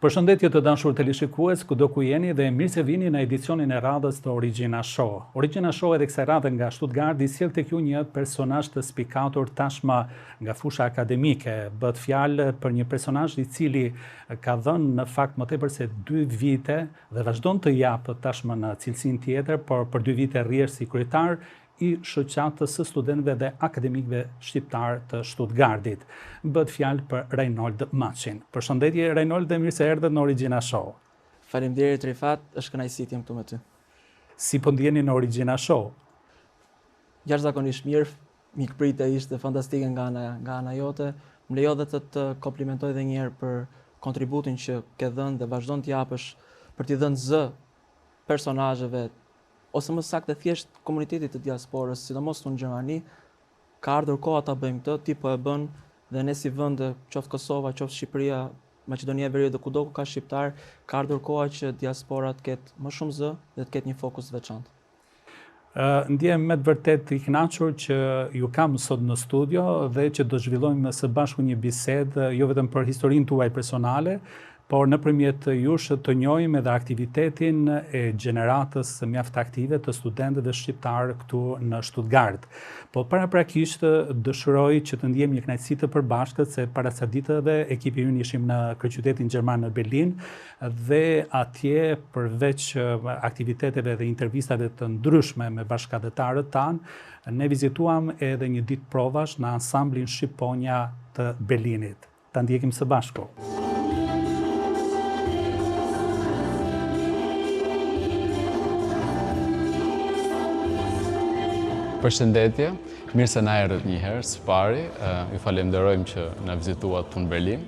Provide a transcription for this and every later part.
Përshëndetje të dashur teleshikues, kudo ku jeni dhe mirë se vini në edicionin e radhës të Origina Show. Origina Show edhe kësaj radhe nga Stuttgart sjell tek ju një personazh të spikatur tashmë nga fusha akademike. Bëhet fjalë për një personazh i cili ka dhënë në fakt më tepër se 2 vite dhe vazhdon të japë tashmë në cilësinë tjetër, por për 2 vite rrjedh si kryetar i shoqatës së studentëve dhe akademikëve shqiptar të Stuttgartit. Bëhet fjalë për Reinhold Machin. Përshëndetje Reinhold dhe mirë se erdhët në Origina Show. Faleminderit Rifat, është kënaqësi të jem këtu me ty. Si po ndjeni në Origina Show? Jashtëzakonisht mirë, mikpritja ishte fantastike nga ana jote. Më lejo dhe të komplimentoj edhe një herë për kontributin që ke dhënë dhe vazhdon të japësh për t'i dhënë zë personazheve ose më saktë thjesht komunitetit të diasporës, sidomos në Gjermani. Ka ardhur koha ta bëjmë këtë, ti po e bën dhe ne si vend, qoftë Kosova, qoftë Shqipëria, Maqedonia e Veriut dhe kudo ku ka shqiptar, ka ardhur koha që diaspora të ketë më shumë zë dhe të ketë një fokus të veçantë. Ndjem me të vërtet i kënaqur që ju kam sot në studio dhe që do zhvillojmë së bashku një bisedë jo vetëm për historinë tuaj personale, por nëpërmjet jush të njohim edhe aktivitetin e gjeneratës mjaft aktive të studentëve shqiptar këtu në Stuttgart. Po paraprakisht dëshiroj që të ndjem një kënaqësi të përbashkët se para ca ditëve ekipi ynë ishim në kryeqytetin gjerman në Berlin dhe atje përveç aktiviteteve dhe intervistave të ndryshme me bashkëdhetarët tanë, ne vizituam edhe një ditë provash në ansamblin Shqiponja të Berlinit. Ta ndjekim së bashku. Përshëndetje, mirë se na erdhët një herë së pari, ju falenderojmë që na vizituat këtu në Berlin.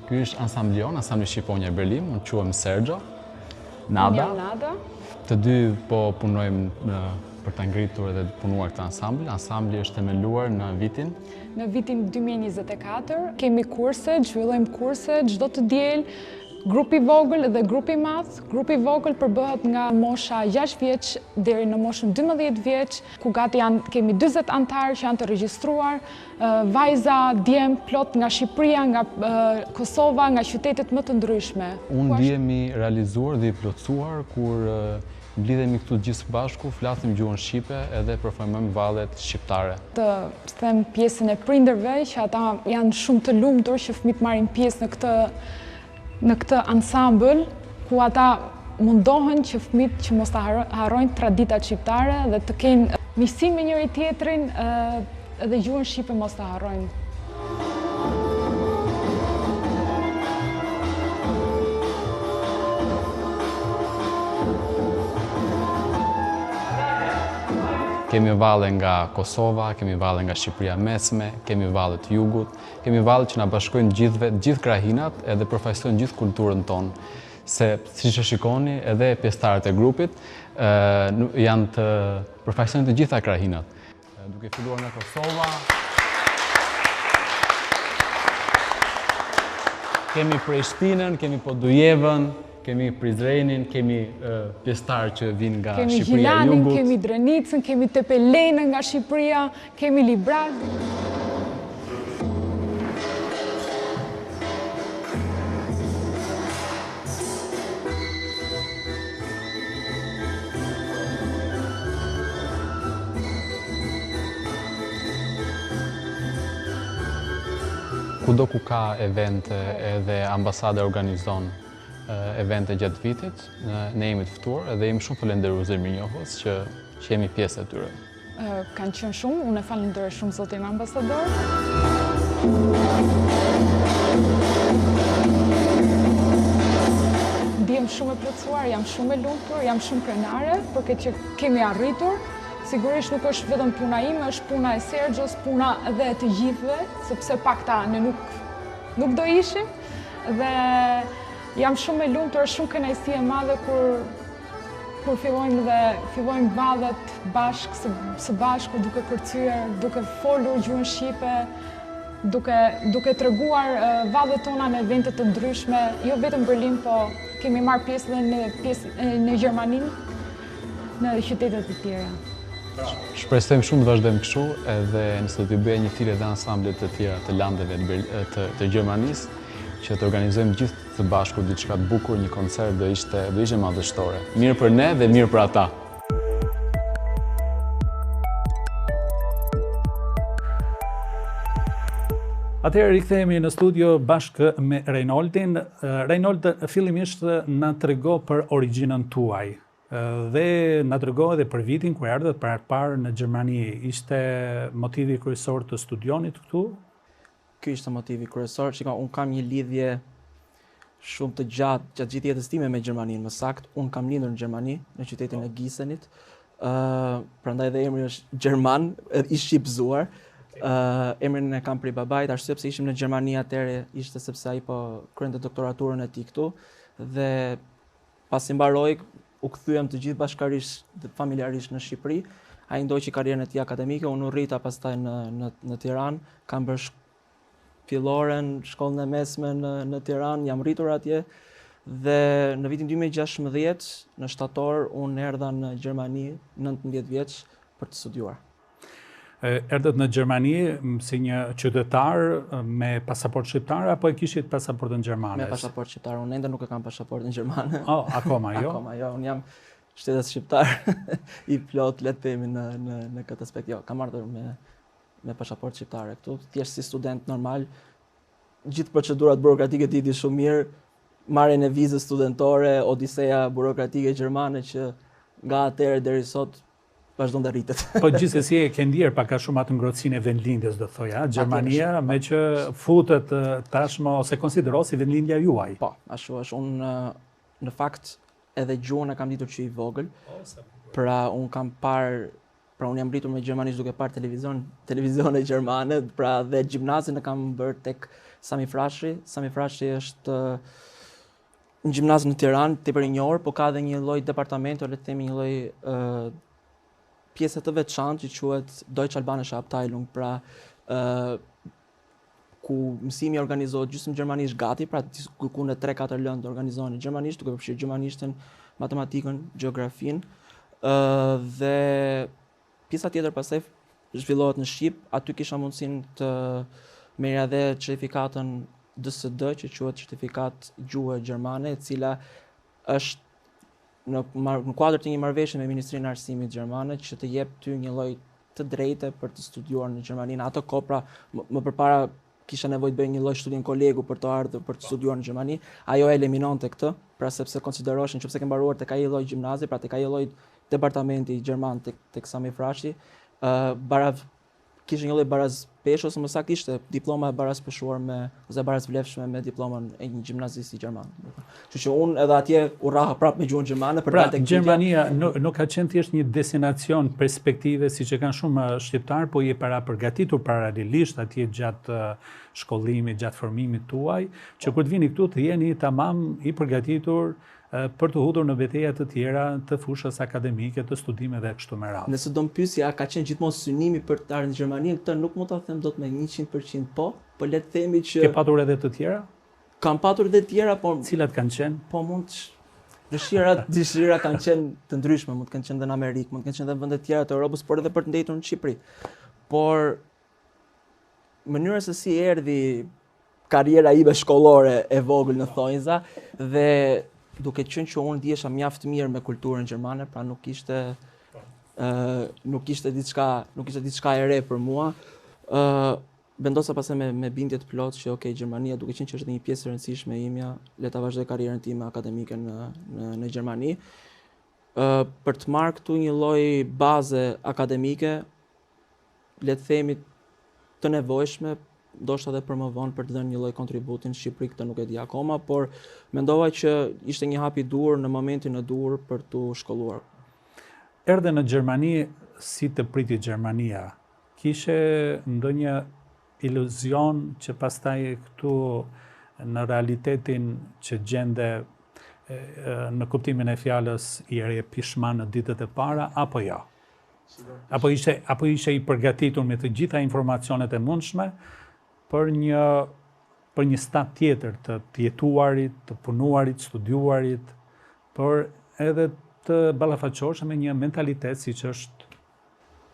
Ky është ansamblion, ansambli Shqiponja Berlin, unë quhem Sergio, Nada. Të dy po punojmë për ta ngritur edhe të punuar këtë ansambl. Ansambli është themeluar në vitin 2024. Kemi kurse, zhvillojmë kurse çdo të diel. Grupi vogël dhe grupi madh. Grupi vogël përbëhet nga mosha 6 vjeç deri në moshën 12 vjeç, ku gati kemi 40 antarë që janë të regjistruar, vajza, djem, plot nga Shqipëria, nga Kosova, nga qytetet më të ndryshme. Unë ndihemi realizuar dhe i plotësuar kur mblidhemi këtu gjithë bashku, flasim gjuhën shqipe edhe performojmë vallet shqiptare. Të them pjesën e prindërve që ata janë shumë të lumtur që fëmijët marrin pjesë në këtë ansambël, ku ata mundohen që fëmijët që mos ta harrojnë traditat shqiptare dhe të kenë miqësi me njëri tjetrin dhe gjuhën shqipe mos ta harrojnë. Kemi valle nga Kosova, kemi valle nga Shqipëria mesme, kemi valle të jugut, kemi valle që na bashkojnë gjithë krahinat edhe përfaqësojnë gjithë kulturën tonë. Se siç e shikoni, edhe pjesëtarët e grupit janë të përfaqësojnë të gjitha krahinat. Duke filluar nga Kosova, kemi Prishtinën, kemi Podujevën, kemi Prizrenin, kemi pjesëtarë që vinë nga Shqipëria e Gjilanin, jugut. kemi Drenicën, kemi Tepelenën nga Shqipëria, kemi Librak. Kudo ku ka evente edhe ambasada organizon evente gjatë vitit, ne jemi të ftuar edhe jemi shumë falenderues dhe mirënjohës që jemi pjesë e tyre. Kanë qenë shumë, unë e falenderoj shumë zotin ambasador. Ndihem shumë e plotësuar, jam shumë e lumtur, jam shumë krenare për këtë që kemi arritur. Sigurisht nuk është vetëm puna ime, është puna e Sergjios, puna edhe e të gjithëve, sepse pakta ne nuk do ishim. Dhe jam shumë e lumtur, është shumë kënaqësi e madhe kur fillojmë vallet së bashku duke kërcyer, duke folur gjuhën shqipe, duke treguar vallet tona në evente të ndryshme, jo vetëm Berlin, po kemi marrë pjesë edhe në Gjermani, në qytetet e tjera. Shpresojmë shumë të vazhdojmë kështu, edhe nëse do të bëja një thirrje edhe ansamblet të tjera të landeve të Gjermanisë, që të organizojmë gjithë së bashku diçka të bukur, një koncert do ishte madhështore. Mirë për ne dhe mirë për ata. Atëherë rikthehemi në studio bashkë me Rejnoldin. Rejnold, fillimisht na trego për origjinën tuaj dhe na trego edhe për vitin kur erdhët për herë të parë në Gjermani. Ishte motivi kryesor të studionit këtu? Ky ishte motivi kryesor. Unë kam një lidhje shumë të gjatë gjithë jetës time me Gjermaninë, më saktë. Unë kam lindur në Gjermani, në qytetin e Gisenit. Prandaj dhe emri është gjerman, i shqipzuar. Emrin e kam prej babait, arsye pse ishim në Gjermani atëherë ishte sepse ai po krente doktoraturën e tij këtu dhe pasi mbaroi u kthyem të gjithë bashkërisht dhe familjarisht në Shqipëri. Ai ndoqi karrierën e tij akademike, unë u rrita pastaj në Tiranë, kam bërë filloren, shkollën e mesme në Tiranë, jam rritur atje dhe në vitin 2016 në shtator unë erdha në Gjermani 19 vjeç për të studiuar. Erdhët në Gjermani si një qytetar me pasaport shqiptar apo e kishit pasaportën gjermane? Me pasaport shqiptar, unë ende nuk e kam pasaportën gjermane. Akoma jo? Akoma jo, unë jam shtetas shqiptar i plot, le të themi në këtë aspekt. Jo, kam ardhur me pasaport shqiptare këtu, thjesht si student normal. Gjithë procedurat burokratike ti di shumë mirë, marrjen e vizës studentore, odiseja burokratike gjermane që nga atëherë deri sot vazhdon të rritet. Po gjithsesi e ke ndier pak a shumë atë ngrohtësinë e vendlindjes, do thoja, Gjermania, me që futet tashmë ose konsiderohet si vendlindja juaj. Po, ashtu është. Unë në fakt edhe gjuhën e kam ditur që i vogël. Pra unë jam rritur me gjermanisht duke parë televizione gjermane, pra dhe gjimnazin e kam bërë tek Sami Frashëri. Sami Frashëri është një gjimnaz në Tiranë, tepër i njohur, po ka edhe një lloj departamenti, le të themi një lloj pjesë të veçantë që quhet Deutsche Albanische Abteilung, pra ku mësimi organizohet gjysmë gjermanisht gati, pra ku në 3-4 lëndë organizohen gjermanisht, duke përfshirë gjermanishten, matematikën, gjeografinë, dhe pjesa tjetër pastaj zhvillohet në Shqip. Aty kisha mundësinë të merrja dhe certifikatën DSD, që quhet certifikat gjuhë gjermane, e cila është në kuadër të një marrëveshje me Ministrinë e Arsimit gjermane që të jep ty një lloj të drejtë për të studiuar në Gjermani. Në ato kohë, pra, më përpara kisha nevojë të bëj një lloj studimi kolegu për të ardhur për të studiuar në Gjermani. Ajo eliminonte këtë, pra sepse konsideroheshin nëse ke mbaruar tek ai lloj gjimnazi, pra tek ai lloj departamenti gjerman tek Sami Frashi, kishte një lloj baraz peshë ose më saktë ishte diploma e baraz peshuar ose baraz vlefshme me diplomën e një gjimnazisti gjerman. Kështu që unë edhe atje u rraha prapë me gjuhën gjermane për tek Gjermania nuk ka qenë thjesht një destinacion perspektive siç e kanë shumë shqiptar, po je përgatitur paralelisht atje gjatë shkollimit, gjatë formimit tuaj, që kur të vini këtu të jeni tamam i përgatitur për të hudhur në betejë të tjera të fushës akademike, të studimeve dhe kështu me radhë. Nëse do më pyesja, ka qenë gjithmonë synimi për të ardhur në Gjermani, këtë nuk mund ta them dot me 100% po le të themi që ke patur edhe të tjera? Kam patur edhe të tjera, por cilat kanë qenë? Po dëshira kanë qenë të ndryshme, mund të kenë qenë edhe në Amerikë, mund të kenë qenë edhe në vende të tjera të Europës, por edhe për të ndëjtur në Shqipëri. Por mënyra se si erdhi karriera ime shkollore e vogël në thonjza dhe duke qenë që unë ndihesha mjaft mirë me kulturën gjermane, pra nuk ishte diçka e re për mua. Vendosa pastaj me bindje të plotë që Gjermania, duke qenë që është një pjesë e rëndësishme e imja, le ta vazhdoj karrierën time akademike në Gjermani. Për të marrë këtu një lloj baze akademike, le të themi të nevojshme, ndoshta edhe për më vonë për të dhënë një lloj kontributi në Shqipëri, këtë nuk e di akoma, por mendova që ishte një hap i dur në momentin e dur për të shkolluar. Erdhe në Gjermani si të priti Gjermania. Kishe ndonjë iluzion që pastaj këtu në realitetin që gjende në kuptimin e fjalës i ere pishman në ditët e para, apo jo? Apo ishe i përgatitur me të gjitha informacionet e mundshme për një stat tjetër të jetuarit, të punuarit, studiuarit, por edhe të ballafaqohesh me një mentalitet siç është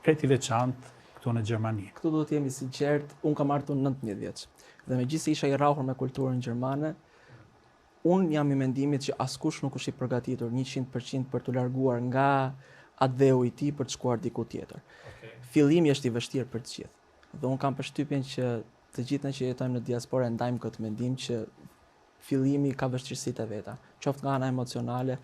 krejt i veçantë këtu në Gjermani? Këtu duhet të jemi sinqert, unë kam ardhur 19 vjeç. Dhe megjithëse isha i rrahur me kulturën gjermane, unë jam i mendimit që askush nuk është i përgatitur 100% për të larguar nga atë dheu i tij për të shkuar diku tjetër. Fillimi është i vështirë për të gjithë. Dhe unë kam përshtypjen që të gjithë ne që jetojmë në diasporë ndajmë këtë mendim që fillimi ka vështirësitë e veta, qoftë nga ana emocionale,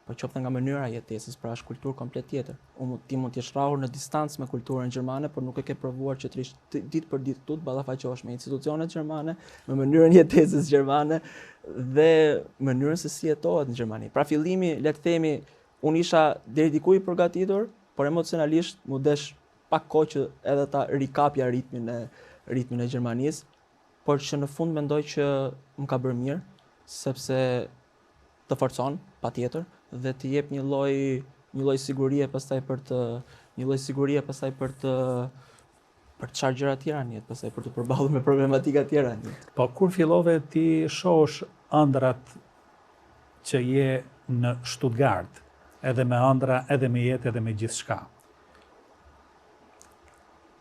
por qoftë nga mënyra e jetesës, pra është kulturë komplet tjetër. Ti mund të jesh rrahur në distancë me kulturën gjermane, por nuk e ke provuar që të rish ditë për ditë këtu të ballafaqohesh me institucionet gjermane, me mënyrën e jetesës gjermane dhe mënyrën se si jetohet në Gjermani. Pra fillimi, le të themi, unë isha deri diku i përgatitur, por emocionalisht mu desh pak kohë që edhe ta rikapja ritmin e Gjermanisë, por që në fund mendoj që më ka bërë mirë, sepse të forcon patjetër dhe të jep një lloj sigurie pastaj për të çfarë gjëra të tjera në jetë, pastaj për të përballur me problematika të tjera në jetë. Po kur fillove ti shohësh ëndrat që je në Stuttgart, edhe me ëndra, edhe me jetë, edhe me gjithçka?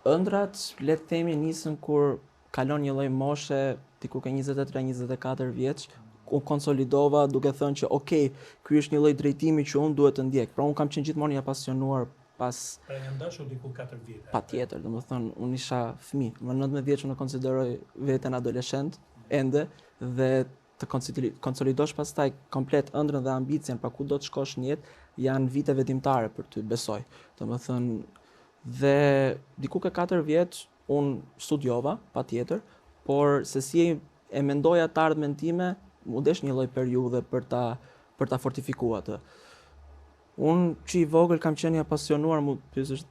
Ëndrat, le të themi, nisën kur kalon një lloj moshe, diku ke 23-24 vjeç, unë konsolidova duke thënë që okay, ky është një lloj drejtimi që unë duhet të ndjek. Pra unë kam qenë gjithmonë i apasionuar pas. Pra një ndashur diku 4 vite. Patjetër, domethënë unë isha fëmijë. Më 19 vjeç unë konsideroj veten adoleshent ende dhe të konsolidosh pastaj komplet ëndrrën dhe ambicien pa ku do të shkosh në jetë, janë vite vetimtare për ty, besoj. Domethënë dhe diku ke 4 vjeç unë studiova, patjetër, por se si e mendoja të ardhmen time, mu desh një lloj periudhe për ta fortifikuar atë. Unë që i vogël kam qenë i apasionuar, mu pyesësh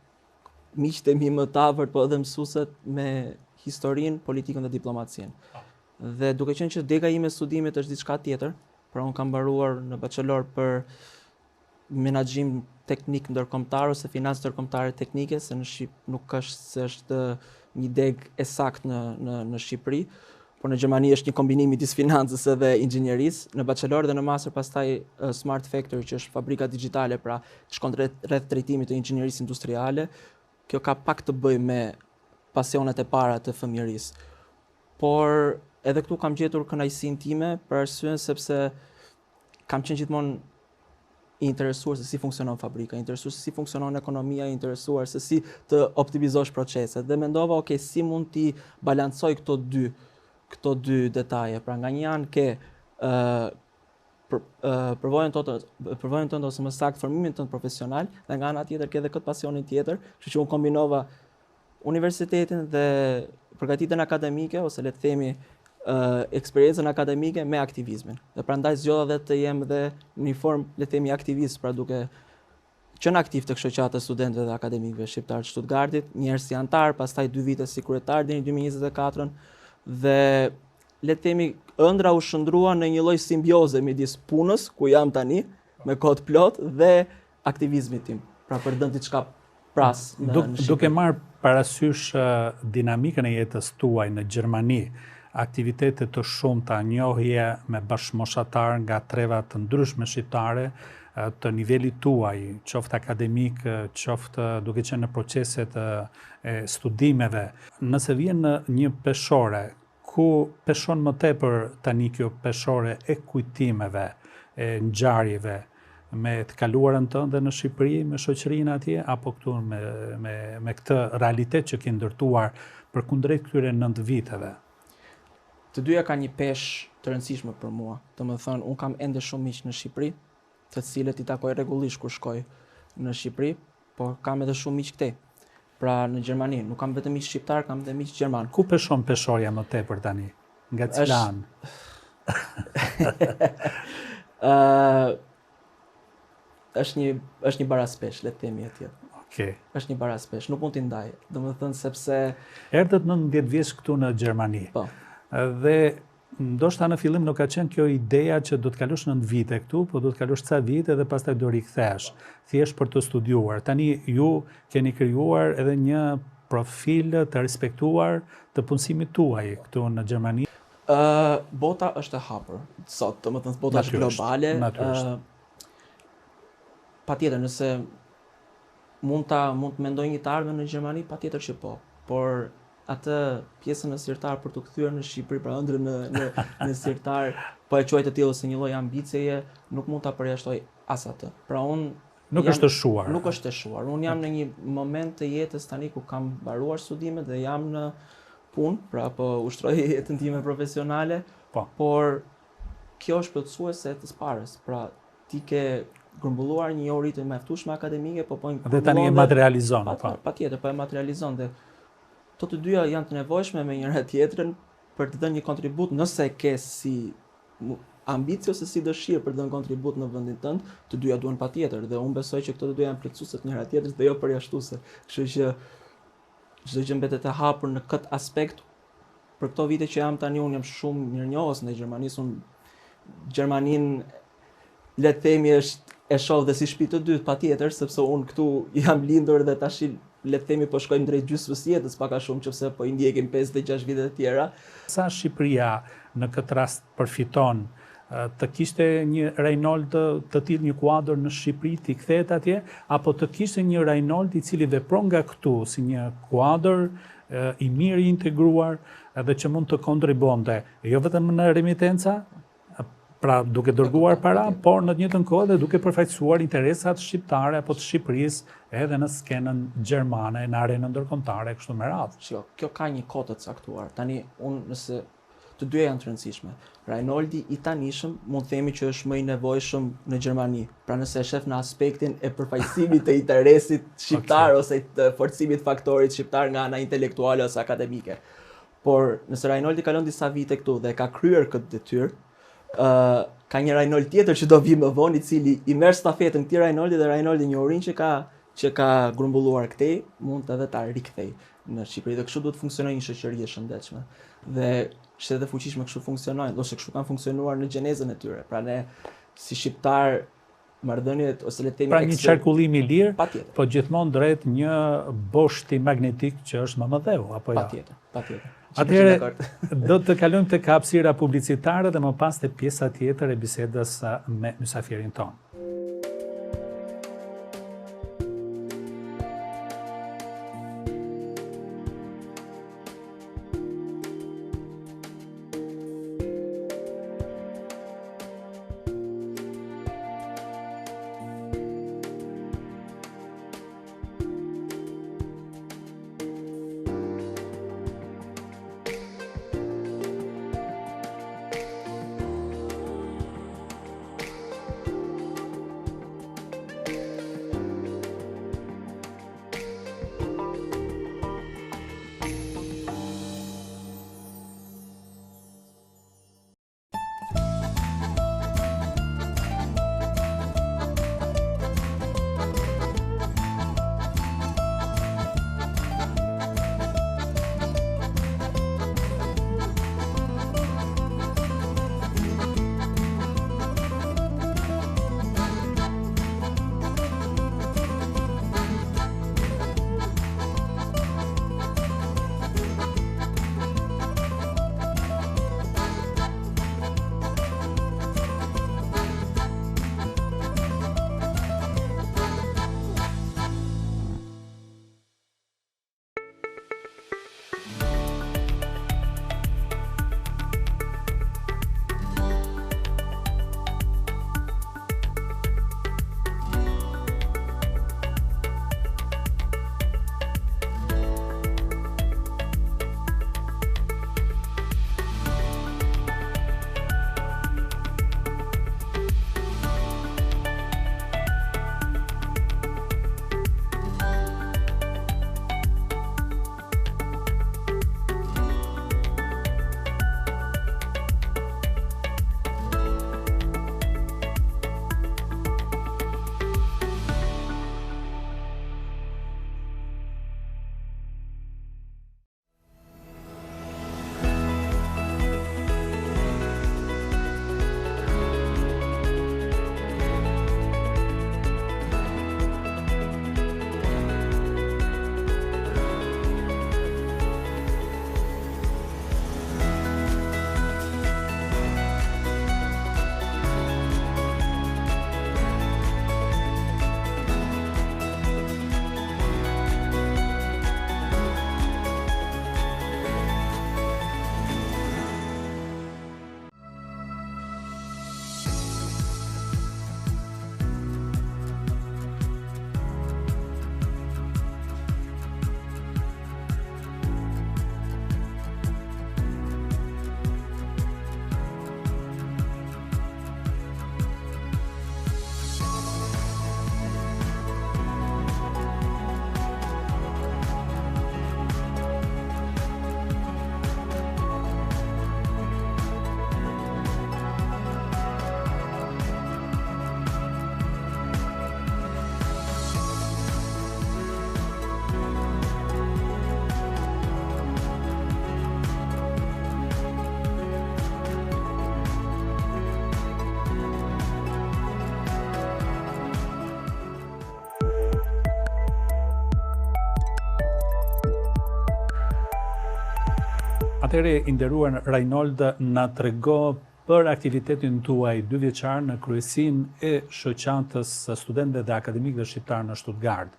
miqtë e mi më të afërt, po edhe mësuesit me historinë, politikën dhe diplomacinë. Dhe duke qenë që dega ime studimit është diçka tjetër, pra unë kam mbaruar në bachelor për menaxhim teknik ndërkombëtar ose financë ndërkombëtare teknike, se në nuk është se është një degë e saktë në Shqipëri, por në Gjermani është një kombinim midis financës edhe inxhinierisë. Në bachelor dhe në master pastaj Smart Factory, që është fabrika digjitale, pra shkon rreth drejtimit të inxhinierisë industriale. Kjo ka pak të bëjë me pasionet e para të fëmijërisë. Por edhe këtu kam gjetur kënaqësinë time për arsyen sepse kam qenë gjithmonë i interesuar se si funksionon fabrika, i interesuar se si funksionon ekonomia, i interesuar se si të optimizosh proceset. Dhe mendova, okay, si mund t'i balancoj këto dy detaje. Pra nga një anë ke përvojën tënde ose më saktë formimin tënd profesional, dhe nga ana tjetër ke edhe këtë pasionin tjetër, kështu që unë kombinova universitetin dhe përgatitjen akademike ose le të themi eksperiencën akademike me aktivizmin. Dhe prandaj zgjodha dhe të jem dhe në një formë le të themi aktivist, pra duke qenë aktiv të shoqata e studentëve dhe akademikëve shqiptar të Stuttgartit, një herë si antar, pastaj 2 vite si kryetar deri në 2024 dhe le të themi ëndra u shndrua në një lloj simbioze midis punës ku jam tani me kohë plot dhe aktivizmit tim. Pra për dënë diçka pras në Shqipëri. Duke marrë parasysh dinamikën e jetës tuaj në Gjermani, aktivitete të shumta, njohje me bashkëmoshatar nga treva të ndryshme shqiptare, të nivelit tuaj, qoftë akademik, qoftë duke qenë në proceset e studimeve. Nëse vjen në një peshore, ku peshon më tepër tani kjo peshore e kujtimeve, e ngjarjeve, me të kaluarën tënde në Shqipëri, me shoqërinë atje, apo këtu me këtë realitet që ke ndërtuar përkundrejt këtyre 9 viteve? Të dyja ka një peshë të rëndësishme për mua. Domethënë, unë kam ende shumë miq në Shqipëri, të cilët i takoj rregullisht kur shkoj në Shqipëri, por kam edhe shumë miq këtej. Pra në Gjermani, nuk kam vetëm miq shqiptar, kam edhe miq gjerman. Ku peshon peshorja më tepër tani? Nga cila anë? Është një baraspesh, le të themi atje. Okej. Është një baraspesh, nuk mund t'i ndaj. Domethënë sepse erdhët 19 vjeç këtu në Gjermani. Po. Dhe ndoshta në fillim nuk ka qenë kjo ideja që do të kalosh 9 vite këtu, po do të kalosh ca vite dhe pastaj do rikthesh, thjesht për të studiuar. Tani ju keni krijuar edhe një profil të respektuar të punësimit tuaj këtu në Gjermani. Bota është e hapur sot, domethënë bota është globale. Patjetër, nëse mund të mendoj një të ardhmen në Gjermani, patjetër që po. Por atë pjesën e sirtar për të kthyer në Shqipëri, pra ëndrrën në sirtar, po e quaj të tillë ose një lloj ambiceje, nuk mund ta përjashtoj as atë. Pra unë Nuk është të shuar. Nuk është të shuar. Unë jam në një moment të jetës tani ku kam mbaruar studimet dhe jam në punë, pra po ushtroj jetën time profesionale, Po. por kjo është plotësuese e të parës. Pra ti ke grumbulluar një orë të mjaftueshme akademike, po Dhe tani e materializon, po. Patjetër, po e materializon dhe to të dyja janë të nevojshme me njëra tjetrën për të dhënë një kontribut nëse ke si ambicie ose si dëshirë për të dhënë kontribut në vendin tënd, të dyja duhen patjetër dhe unë besoj që këto të dyja janë plotësuese të njëra tjetrës dhe jo përjashtuese. Kështu që çdo gjë mbetet e hapur në këtë aspekt. Për këto vite që jam tani, unë jam shumë mirënjohës në Gjermanisë, unë Gjermaninë le të themi e shoh dhe si shtëpi të dytë patjetër, sepse unë këtu jam lindur dhe tash le të themi po shkojmë drejt gjysmës jetës pak a shumë, nëse po i ndjekim 5-6 vite të tjera. Sa Shqipëria në këtë rast përfiton të kishte një Reinhold të tillë, një kuadër në Shqipëri, t'i kthehet atje, apo të kishte një Reinhold i cili vepron nga këtu si një kuadër i mirë i integruar edhe që mund të kontribuonte jo vetëm në remitenca, pra duke dërguar para, por në të njëjtën kohë dhe duke përfaqësuar interesat shqiptare apo të Shqipërisë edhe në skenën gjermane, në arenën ndërkombëtare, kështu me radhë. Kjo ka një kohë të caktuar. Tani unë nëse të dyja janë të rëndësishme. Reinholdi i tanishëm mund të themi që është më i nevojshëm në Gjermani. Pra nëse e shef në aspektin e përfaqësimit të interesit shqiptar ose të forcimit faktorit shqiptar nga ana intelektuale ose akademike. Por nëse Reinholdi kalon disa vite këtu dhe ka kryer këtë detyrë, ka një Reinhold tjetër që do vi më vonë, i cili i merr stafetën këtij Reinholdi dhe Reinholdi një urinë që ka grumbulluar këtej, mund edhe ta rikthej në Shqipëri dhe kështu duhet të funksionojë një shoqëri e shëndetshme. Dhe shtetet e fuqishme kështu funksionojnë, ose kështu kanë funksionuar në gjenezën e tyre. Pra ne si shqiptar marrëdhëniet ose le të themi një qarkullim i lirë, patjetër. po gjithmonë drejt një boshti magnetik që është MMD-u, apo jo? Patjetër. Atëherë do të kalojmë tek hapësira publicitare dhe më pas te pjesa tjetër e bisedës me mysafirin tonë. Atëherë, i nderuar Rajnold, na trego për aktivitetin tuaj 2 vjeçar në kryesinë e shoqatës së studentëve dhe akademikëve shqiptar në Stuttgart.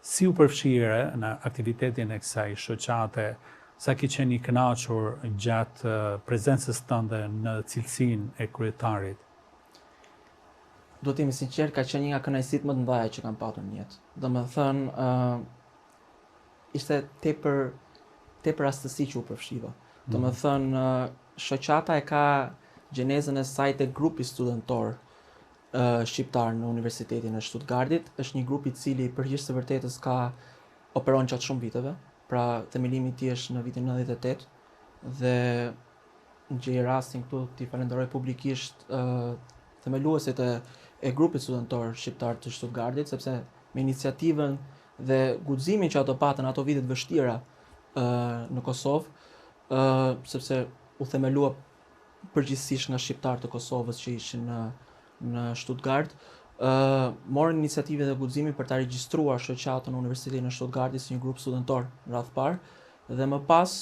Si u përfshire në aktivitetin e kësaj shoqate, sa ki qenë i kënaqur gjatë prezencës tënde në cilësinë e kryetarit? Do të jemi sinqert, ka qenë një nga kënaqësitë më të mëdha që kam patur në jetë. Domethënë, ishte tepër rastësi që u përfshiva. Domethënë, shoqata e ka gjenezën e saj te grupi studentor shqiptar në Universitetin e Stuttgartit. Është një grup i cili përgjithësisht së vërtetës operon gjatë shumë viteve. Pra, themelimi i tij është në vitin 98 dhe në gjej rastin këtu t'i falenderoj publikisht themeluesit e grupit studentor shqiptar të Stuttgartit, sepse me iniciativën dhe guximin që ato patën ato vitet vështira në Kosovë, sepse u themelua përgjithsisht nga shqiptar të Kosovës që ishin në Stuttgart, morën iniciativën dhe guximin për ta regjistruar shoqatën në Universitetin e Stuttgartit si një grup studentor në radh parë, dhe më pas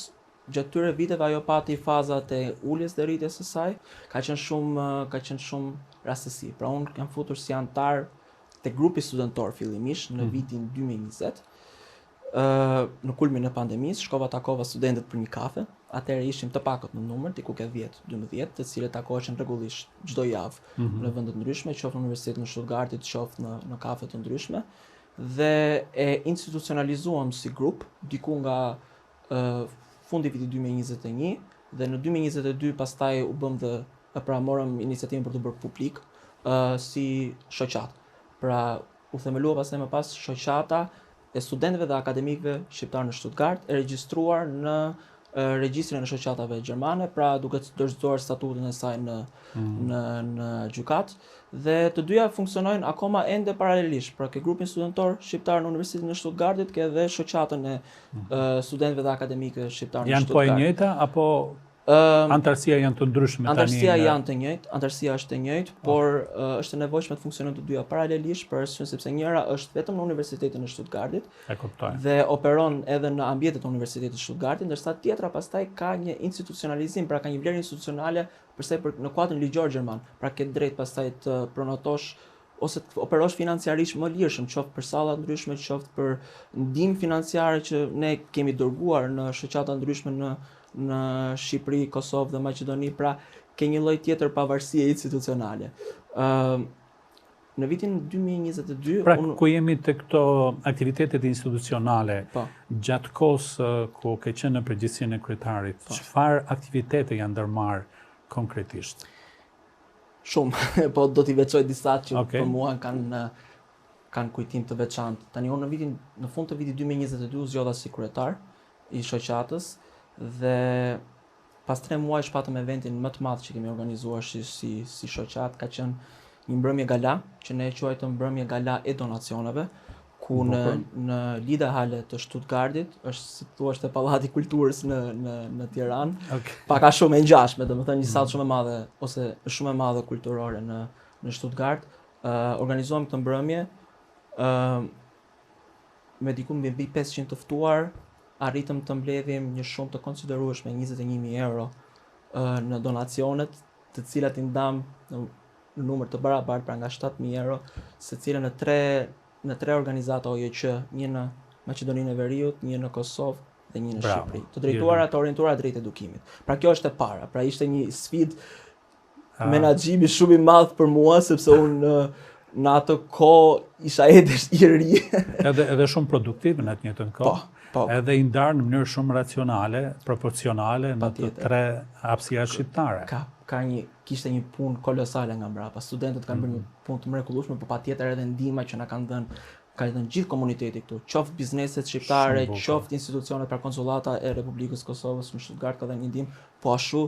gjatë këtyre viteve ajo pati fazat e uljes dhe rritjes së saj, ka qenë shumë rastësi. Pra unë jam futur si antar te grupi studentor fillimisht në vitin 2020. Në kulmin e pandemisë, shkova takova studentët për një kafe. Atëherë ishim të pakët në numër, diku ke 10-12, të cilët takoheshin rregullisht çdo javë në vende të ndryshme, qoftë në Universitetin e Stuttgartit, qoftë në kafe të ndryshme, dhe e institucionalizuam si grup diku nga fundi vitit 2021 dhe në 2022 pastaj u bëm pra morëm iniciativën për të bërë publik si shoqatë. Pra u themelua pastaj më pas shoqata e studentëve dhe akademikëve shqiptar në Stuttgart, e regjistruar në regjistrin e shoqatave gjermane, pra duke dorëzuar statutin e saj në gjykat, dhe të dyja funksionojnë akoma ende paralelisht. Pra ke grupin studentor shqiptar në Universitetin e Stuttgartit, ke dhe shoqatën e studentëve dhe akademikëve shqiptar në Stuttgart. Janë po e njëjta apo antarësia janë të ndryshme tani? Antarësia janë të njëjtë, antarësia është e njëjtë, por është e nevojshme të funksionojnë të dyja paralelisht, për arsye sepse njëra është vetëm në Universitetin e Stuttgartit dhe operon edhe në ambientet e Universitetit të Stuttgartit, ndërsa tjetra pastaj ka një institucionalizim, pra ka një vlerë institucionale në kuadrin ligjor gjerman. Pra ke drejt pastaj të pronotosh ose të operosh financiarisht më lirshëm, qoftë për salla ndryshme, qoftë për ndihmë financiare që ne kemi dërguar në shoqata ndryshme në Shqipëri, Kosovë dhe Maqedoni, pra ke një lloj tjetër pavarësie institucionale. Në vitin 2022... Pra, ku jemi të këto aktivitetet institucionale, gjatë kohës ku ke qenë në përgjithësinë e kryetarit, çfarë aktivitete janë ndërmarrë konkretisht? Shumë, po do t'i veçoj disa që për mua kanë kujtim të veçantë. Tani unë në fund të vitit 2022 zgjodha si kryetar i shoqatës, dhe pas 3 muajsh patëm eventin më të madh që kemi organizuar si shoqat, ka qenë një mbrëmje gala, që ne e quajtëm mbrëmje gala e donacioneve, ku në Lida Hale të Stuttgartit, është si thua te Pallati i Kulturës në Tiranë, pak a shumë e ngjashme, domethënë një sallë shumë e madhe ose shumë e madhe kulturore në Stuttgart, organizuam këtë mbrëmje me diku mbi 500 të ftuar. Arritëm të mbledhim një shumë të konsiderueshme 21.000 euro në donacionet, të cilat i ndam në numër të barabartë, pra nga 7.000 euro, secila në tre organizata OJQ, një në Maqedoninë e Veriut, një në Kosovë dhe një në Shqipëri. Të drejtuara të orientuara drejt edukimit. Pra kjo është e para. Pra ishte një sfidë menaxhimi shumë i madh për mua, sepse unë në atë kohë isha ende i ri. Edhe shumë produktiv në atë njëjtën kohë. Edhe i ndarë në mënyrë shumë racionale, proporcionale në të 3 hapësira shqiptare. Kishte një punë kolosale nga mbrapa. Studentët kanë bërë një punë të mrekullueshme, por patjetër edhe ndihma që na kanë dhënë gjithë komuniteti këtu, qoftë bizneset shqiptare, qoftë institucionet, pra konsullata e Republikës Kosovës në Stuttgart ka dhënë një ndihmë, po ashtu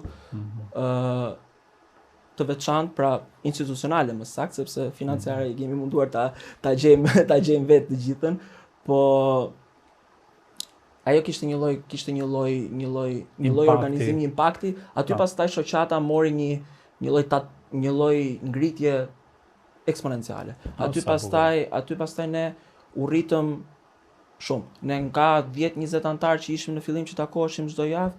të veçantë, pra institucionale më saktë, sepse financiare kemi munduar ta gjejmë vetë të gjithën, po ajo kishte një lloj organizimi, impakti. Aty pastaj shoqata mori një lloj ngritje eksponenciale. Aty pastaj ne u rritëm shumë. Ne nga 10-20 antar që ishim në fillim që takoheshim çdo javë,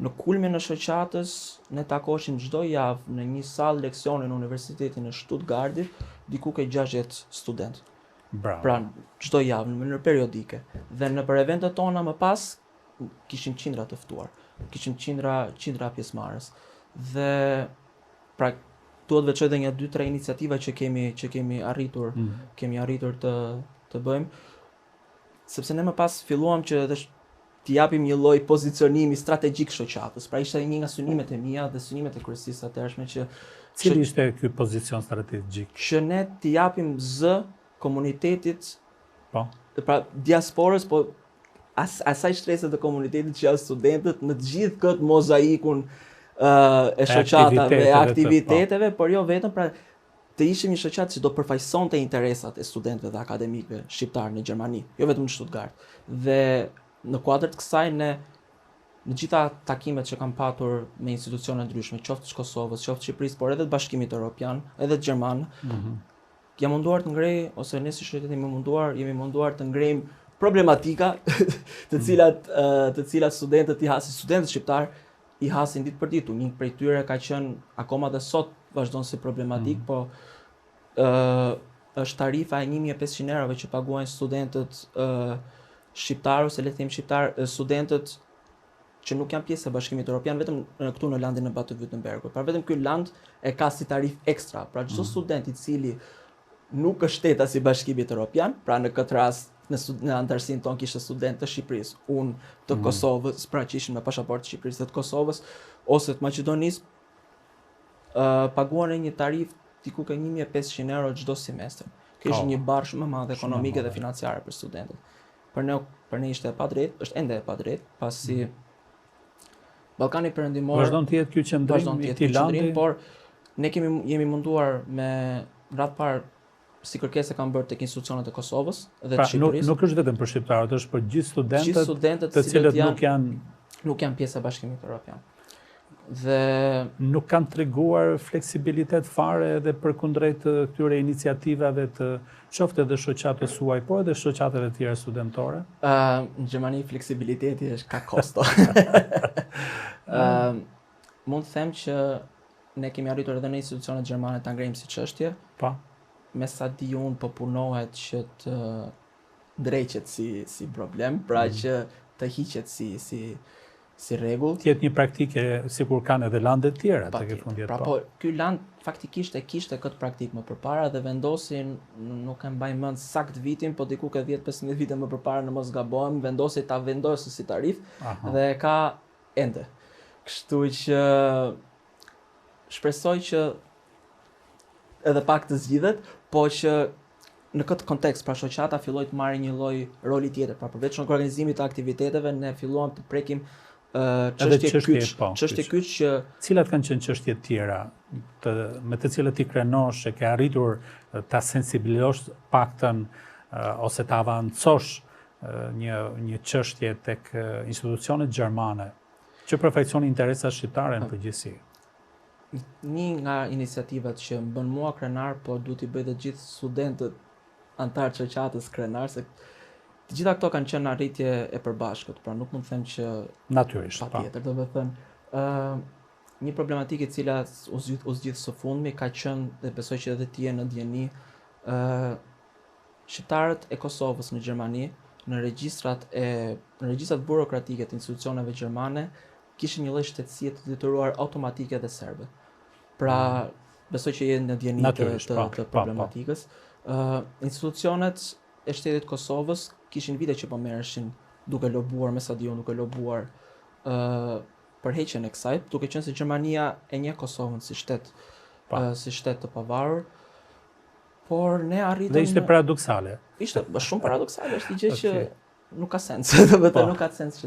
Në kulmin e shoqatës, ne takoheshim çdo javë në një sallë leksione në Universitetin e Stuttgartit, diku ke 60 student. Bravo. Pra, çdo javë në mënyrë periodike. Dhe në për eventet tona më pas kishim qindra të ftuar. Kishim qindra pjesëmarrës. Dhe pra duhet veçoj edhe një 2-3 iniciativa që kemi arritur, të bëjmë. Sepse ne më pas filluam që t'i japim një lloj pozicionimi strategjik shoqatës. Pra ishte një nga synimet e mia dhe synimet e kryesisë së atëhershme që Cili ishte ky pozicion strategjik? që ne t'i japim zë komunitetit, Po. pra diasporës, po asaj shtresë të komunitetit që janë studentët në të gjithë këtë mozaikun e shoqatave, e aktiviteteve, por jo vetëm, pra të ishim një shoqatë që do përfaqësonte interesat e studentëve dhe akademikëve shqiptarë në Gjermani, jo vetëm në Stuttgart. Dhe në kuadër të kësaj ne në gjitha takimet që kam patur me institucione ndryshme, qoftë të Kosovës, qoftë të Shqipërisë, por edhe të Bashkimit Evropian, edhe të Gjerman, jam munduar të ngrej, ose ne si shoqëtet jemi munduar të ngrejmë problematika të cilat studentët shqiptar i hasin ditë për ditë. Një prej tyre ka qenë akoma dhe sot vazhdon si problematik, po është tarifa e 1.500 eurove që paguajnë studentët shqiptar, ose le të them shqiptar, studentët që nuk janë pjesë e Bashkimit Evropian, vetëm këtu në landin e Baden-Württembergut. Pra vetëm ky land e ka si tarif ekstra. Pra çdo student i cili nuk është shtetas i Bashkimit Evropian, pra në këtë rast në antarësinë tonë kishte student të Shqipërisë, unë të Kosovës, pra që ishin me pasaportë të Shqipërisë dhe të Kosovës, ose të Maqedonisë, paguan një tarif diku ke 1.500 euro çdo semestër. Kjo është një barë shumë e madhe ekonomike dhe financiare për studentët. Për ne ishte e padrejtë, është ende e padrejtë, pasi Ballkani Perëndimor vazhdon të jetë ky qendrim i këtij landi, por ne jemi munduar me radh parë si kërkesë kam bërë tek institucionet e Kosovës dhe të Shqipërisë. Nuk është vetëm për shqiptarët, është për gjithë studentët të cilët nuk janë pjesë e Bashkimit Evropian. Dhe nuk kanë treguar fleksibilitet fare edhe përkundrejt këtyre iniciativave të qoftë edhe shoqatës suaj, po edhe shoqatave tjera studentore. Në Gjermani fleksibiliteti ka kosto. Mund të them që ne kemi arritur edhe në institucionet gjermane ta ngrejmë si çështje. Po. Me sa di unë po punohet që të ndreqet si problem, pra që të hiqet si rregull. Të jetë një praktike sikur kanë edhe landet tjera tek fundit. Pra po ky land faktikisht e kishte këtë praktikë më përpara dhe vendosin, nuk e mbaj mend sakt vitin, po diku ke 10-15 vite më përpara në mos gabohem, vendosi ta vendosë si tarif dhe ka ende. Kështu që shpresoj që edhe pak të zgjidhet, po që në këtë kontekst, pra shoqata filloi të marrë një lloj roli tjetër, pra përveç në organizimit të aktiviteteve, ne filluam të prekim çështje kyç që cilat kanë qenë çështje tjera me të cilët i krenosh e ke arritur ta sensibilizosh paktën ose ta avancosh një çështje tek institucionet gjermane që përfaqëson interesat shqiptare në përgjithësi. Një nga iniciativat që më bën mua krenar, po duhet i bëj dhe gjithë studentët antar të shoqatës krenar, se të gjitha këto kanë qenë arritje e përbashkët, pra nuk mund të them që natyrisht, patjetër, do të thënë, një problematikë e cila u zgjidh së fundmi ka qenë dhe besoj që edhe ti je në dieni, shqiptarët e Kosovës në Gjermani, në regjistrat burokratike të institucioneve gjermane kishin një lloj shtetësie të detyruar automatike dhe serbe. Pra, besoj që je në dieni të problematikës. Institucionet e shtetit Kosovës kishin vite që po merreshin duke lobuar, me sa di unë, duke lobuar përheqjen e kësaj, duke qenë se Gjermania e njeh Kosovën si shtet të pavarur. Por ne arritëm. Dhe ishte paradoksale. Ishte shumë paradoksale, është një gjë që nuk ka sens, nuk ka sens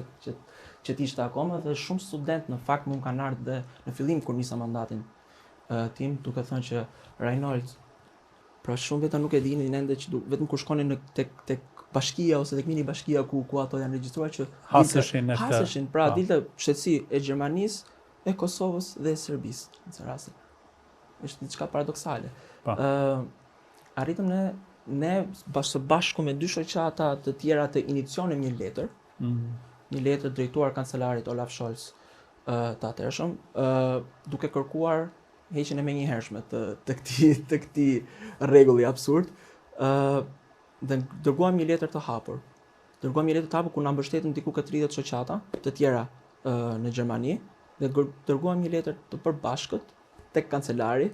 që t'ishte akoma, dhe shumë student në fakt më kanë ardhur dhe në fillim kur nisa mandatin tim, duke thënë që Reinhold, pra shumë vetëm nuk e dinin ende që vetëm kur shkonin tek bashkia ose tek mini bashkia ku ato janë regjistruar që haseshin, pra dilte shtetësi e Gjermanisë, e Kosovës dhe e Serbisë në këtë rast. Është diçka paradoksale. Arritëm ne së bashku me dy shoqata të tjera të inicionim një letër drejtuar kancelarit Olaf Scholz të atërshëm, duke kërkuar heqjen e menjëhershme të këtij rregulli absurd, dhe dërguam një letër të hapur. Dërguam një letër të hapur ku na mbështetën diku ka 30 shoqata të tjera në Gjermani dhe dërguam një letër të përbashkët tek kancelari.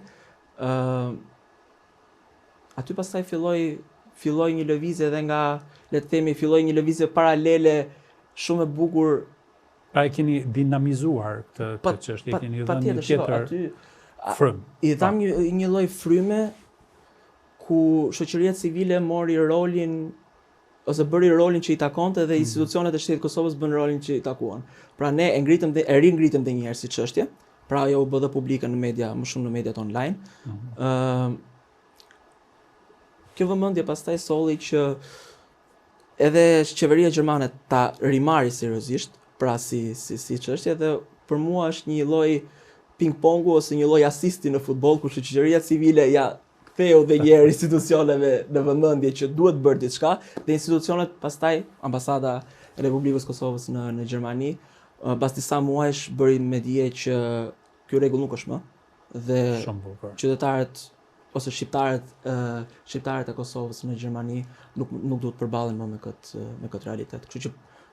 Aty pastaj filloi një lëvizje edhe nga, le të themi, filloi një lëvizje paralele shumë e bukur. Pra e keni dinamizuar këtë çështje, keni dhënë një tjetër frym. I dham një lloj fryme ku shoqëria civile mori rolin ose bëri rolin që i takonte dhe institucionet e shtetit Kosovës bën rolin që i takuan. Pra ne e ringritëm dhe njëherë si çështje, pra ajo u bë dhe publike në media, më shumë në mediat online. Kjo vëmendje pastaj solli që edhe qeveria gjermane ta rimari seriozisht, pra si çështje, dhe për mua është një lloj ping-pongu ose një lloj asisti në futboll ku shoqëria civile ja ktheu dhe një herë institucioneve në vëmendje që duhet bërë diçka dhe institucionet pastaj ambasada e Republikës Kosovës në Gjermani pas disa muajsh bëri me dije që ky rregull nuk është më dhe qytetarët ose shqiptarët e Kosovës në Gjermani nuk duhet të përballen më me këtë realitet. Kështu që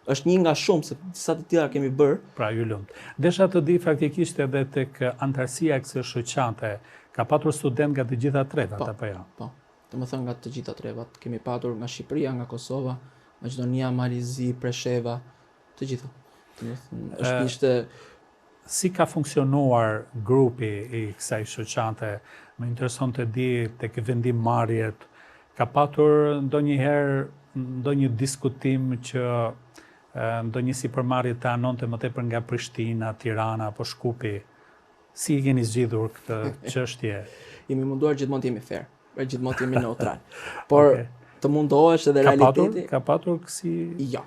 është një nga shumë, se disa të tjera kemi bërë. Pra, ju lumt. Desha të di faktikisht edhe tek antarësia e kësaj shoqate, ka patur student nga të gjitha trevat, apo jo? Po, domethënë nga të gjitha trevat. Kemi patur nga Shqipëria, nga Kosova, Maqedonia, Malizi, Presheva, të gjitha. Është ishte... Si ka funksionuar grupi i kësaj shoqate? Më intereson të di tek vendimmarrjet, ka patur ndonjë diskutim që ndonjë sipërmarrje të anonte më tepër nga Prishtina, Tirana apo Shkupi? Si e keni zgjidhur këtë çështje? Jemi munduar gjithmonë të jemi fair, gjithmonë të jemi neutral. Por të mundohesh edhe realiteti. Ka patur kësi? Jo,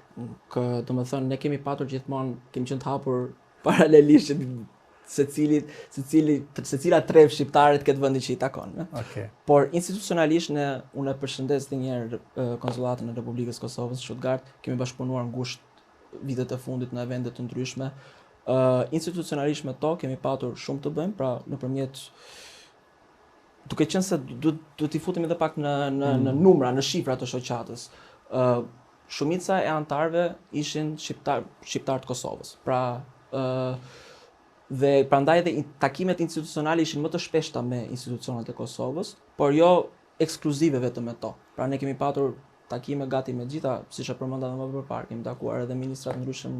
domethënë ne kemi patur gjithmonë, kemi qenë të hapur paralelisht secila trev shqiptarët këtë vendi që i takon. Por institucionalisht unë e përshëndes edhe një herë konsullatën e Republikës Kosovës në Stuttgart, kemi bashkëpunuar ngushtë vitet e fundit në evente të ndryshme. Institucionalisht me to kemi patur shumë të bëjmë, pra nëpërmjet duke qenë se duhet i futemi edhe pak në numra, në shifra të shoqatës. Shumica e antarëve ishin shqiptar të Kosovës. Pra dhe prandaj edhe takimet institucionale ishin më të shpeshta me institucionet e Kosovës, por jo ekskluzive vetëm me to. Pra ne kemi patur takime gati me gjitha, siç e përmenda më përpara, kemi takuar edhe ministrat ndryshëm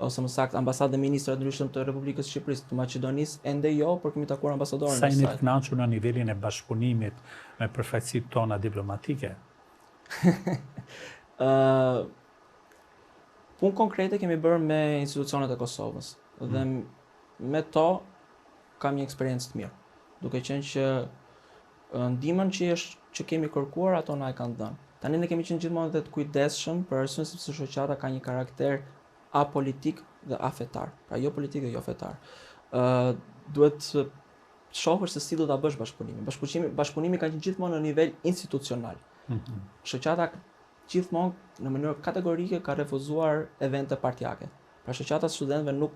ose më saktë ambasadë dhe ministrat ndryshëm të Republikës Shqipërisë, të Maqedonisë, ende jo, por kemi takuar ambasadorën. Sa jeni të kënaqur në nivelin e bashkëpunimit me përfaqësitë tona diplomatike? Punë konkrete kemi bërë me institucionet e Kosovës dhe me to kam një eksperiencë të mirë. Duke qenë që ndihmën që kemi kërkuar ato na e kanë dhënë. Tani ne kemi qenë gjithmonë dhe të kujdesshëm për arsye sepse shoqata ka një karakter apolitik dhe afetar. Pra jo politik dhe jo fetar. Duhet të shohësh se si do ta bësh bashkëpunimin. Bashkëpunimi ka qenë gjithmonë në nivel institucional. Shoqata gjithmonë në mënyrë kategorike ka refuzuar evente partijake. Pra shoqata studentëve nuk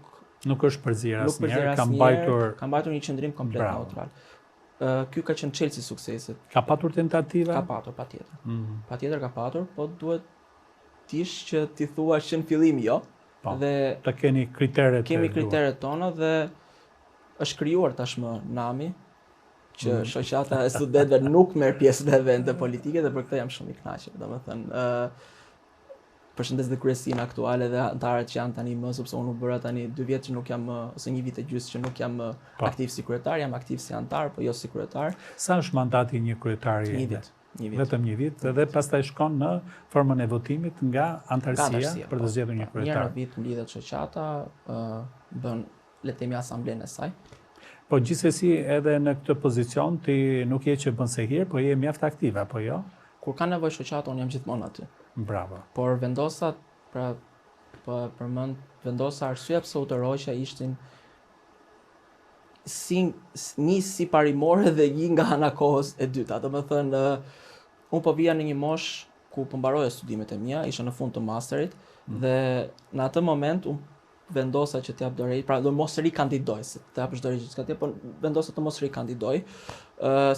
është përzierë asnjëherë, ka mbajtur një qëndrim komplet neutral. Ky ka qenë çelësi i suksesit. Ka patur tentativa? Ka patur, patjetër. Patjetër ka patur, po duhet tish që ti thuash që në fillim jo. Dhe të keni kriteret. Kemi kriteret tona dhe është krijuar tashmë NAMI, që shoqata e studentëve nuk merr pjesë në evente politike dhe për këtë jam shumë i kënaqur. Domethënë, përshëndes dhe kryesinë aktuale dhe antarët që janë tani më, sepse unë u bëra tani 2 vjet që nuk jam ose 1 vit e gjysmë që nuk jam aktiv si kryetar, jam aktiv si antar, po jo si kryetar. Sa është mandati një kryetari? 1 vit. Vetëm 1 vit dhe pastaj shkon në formën e votimit nga antarësia për të zgjedhur një kryetar. Një vit mblidhet shoqata, bën le të themi asamblenë e saj. Po gjithsesi edhe në këtë pozicion ti nuk je që bën se hir, po je mjaft aktive apo jo? Kur ka nevojë shoqata unë jam gjithmonë aty. Bravo. Por vendosat, pra përmend vendosa arsye pse u tërhoqja ishin si parimore dhe një nga ana kohës e dyta. Domethënë, unë po vija në një moshë ku po mbaroja studimet e mia, isha në fund të masterit dhe në atë moment unë vendosa që t'jap dorë, pra do mos rikandidoj, se të japësh dorë gjithçka tjetër, por vendosa të mos rikandidoj,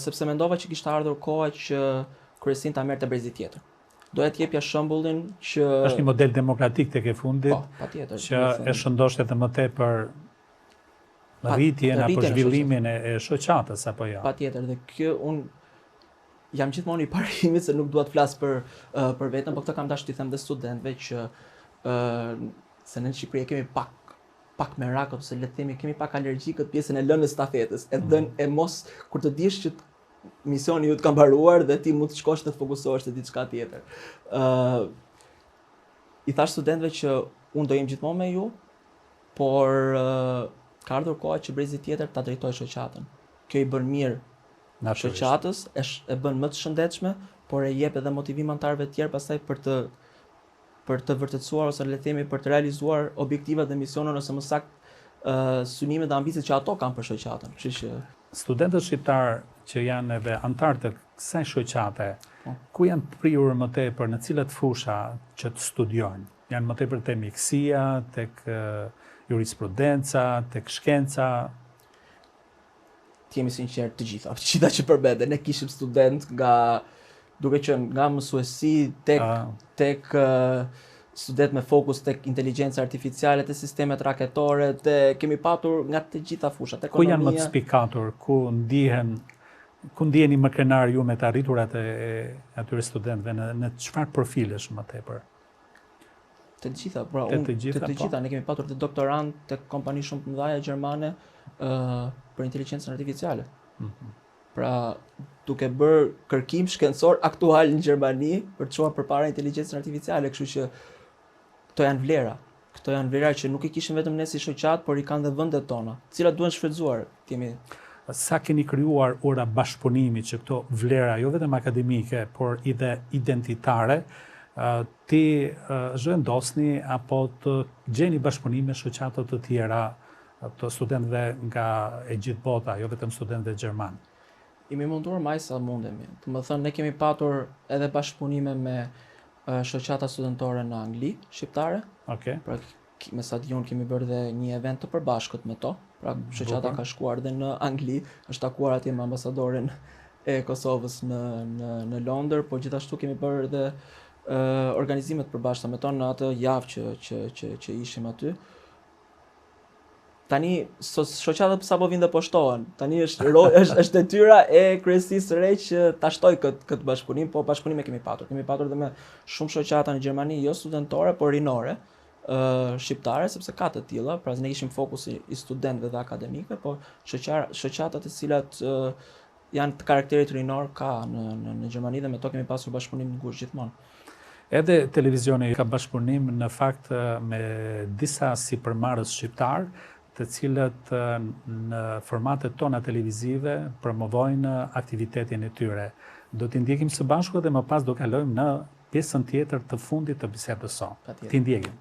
sepse mendova që kishte ardhur koha që kryesin ta merrte brezi tjetër. Doja t'jepja shembullin që Është një model demokratik tek e fundit, po, patjetër. që e shëndosh edhe më tepër rritjen apo rritjen e zhvillimin e shoqatës apo jo. Patjetër, dhe kjo jam gjithmonë i parimit se nuk dua të flas për veten, por këtë kam dashur t'i them dhe studentëve që se në Shqipëri kemi pak merak ose le të themi kemi pak alergji këtë pjesën e lënës stafetës. E mos kur të dish që misioni ju të ka mbaruar dhe ti mund të shkosh të fokusohesh te diçka tjetër. I thash studentëve që unë do jem gjithmonë me ju, por ka ardhur koha që brezi tjetër ta drejtojë shoqatën. Kjo i bën mirë shoqatës, e bën më të shëndetshme, por e jep edhe motivim anëtarëve të tjerë pastaj për të vërtetësuar ose le të themi për të realizuar objektivat dhe misionin ose më saktë synimet dhe ambicet që ato kanë për shoqatën. Kështu që studentët shqiptar që janë edhe antar të kësaj shoqate, ku janë prirur më tepër, në cilat fusha që të studiojnë? Janë më tepër te mjekësia, tek jurisprudenca, tek shkenca? Të jemi sinqert, të gjitha që përbeten. Ne kishim student duke qenë nga mësuesi tek student me fokus tek inteligjenca artificiale, te sistemet raketore, kemi patur nga të gjitha fushat, ekonomia. Ku janë më të spikatur, ku ndiheni më krenar ju me të arriturat e atyre studentëve në çfarë profilesh më tepër? Të gjitha, pra të gjitha, ne kemi patur të doktorant tek kompani shumë të mëdha gjermane për inteligjencën artificiale. Pra, duke bërë kërkim shkencor aktual në Gjermani për të çuar përpara inteligjencën artificiale, kështu që këto janë vlera. Këto janë vlera që nuk i kishim vetëm ne si shoqat, por i kanë dhe vendet tona, të cilat duhen shfrytzuar. Sa keni krijuar ora bashkëpunimi që këto vlera, jo vetëm akademike, por edhe identitare, ti zhvendosni apo të gjeni bashkëpunime me shoqata të tjera të studentëve nga e gjithë bota, jo vetëm studentëve gjerman? Imi munduar maj sa mundemi. Të më thënë, ne kemi patur edhe bashkëpunime me shoqata studentore në Angli, shqiptare. Okay. Pra, me sa diun kemi bërë dhe një event të përbashkët me to. Pra, shoqata ka shkuar dhe në Angli, është takuar atje me ambasadorin e Kosovës në Londër, por gjithashtu kemi bërë dhe organizimet përbashkëta me to në atë javë që ishim aty. Tani, shoqatët sapo vinë dhe poshtohen. Tani është detyra e kryesisë së re që ta shtoj këtë bashkëpunim, po bashkëpunime kemi patur. Kemi patur dhe me shumë shoqata në Gjermani, jo studentore, por rinore, shqiptare, sepse ka të tilla, pra ne ishim fokus i studentëve dhe akademikëve, po shoqata të cilat janë të karakterit rinor ka në Gjermani dhe me to kemi pasur bashkëpunim në ngushtë gjithmonë. Edhe televizioni ka bashkëpunim në fakt me disa sipërmarrës shqiptar, të cilët në formatet tona televizive promovojnë aktivitetin e tyre. Do t'i ndjekim së bashku dhe më pas do kalojmë në pjesën tjetër të fundit të bisedës sonë. T'i ndjekim.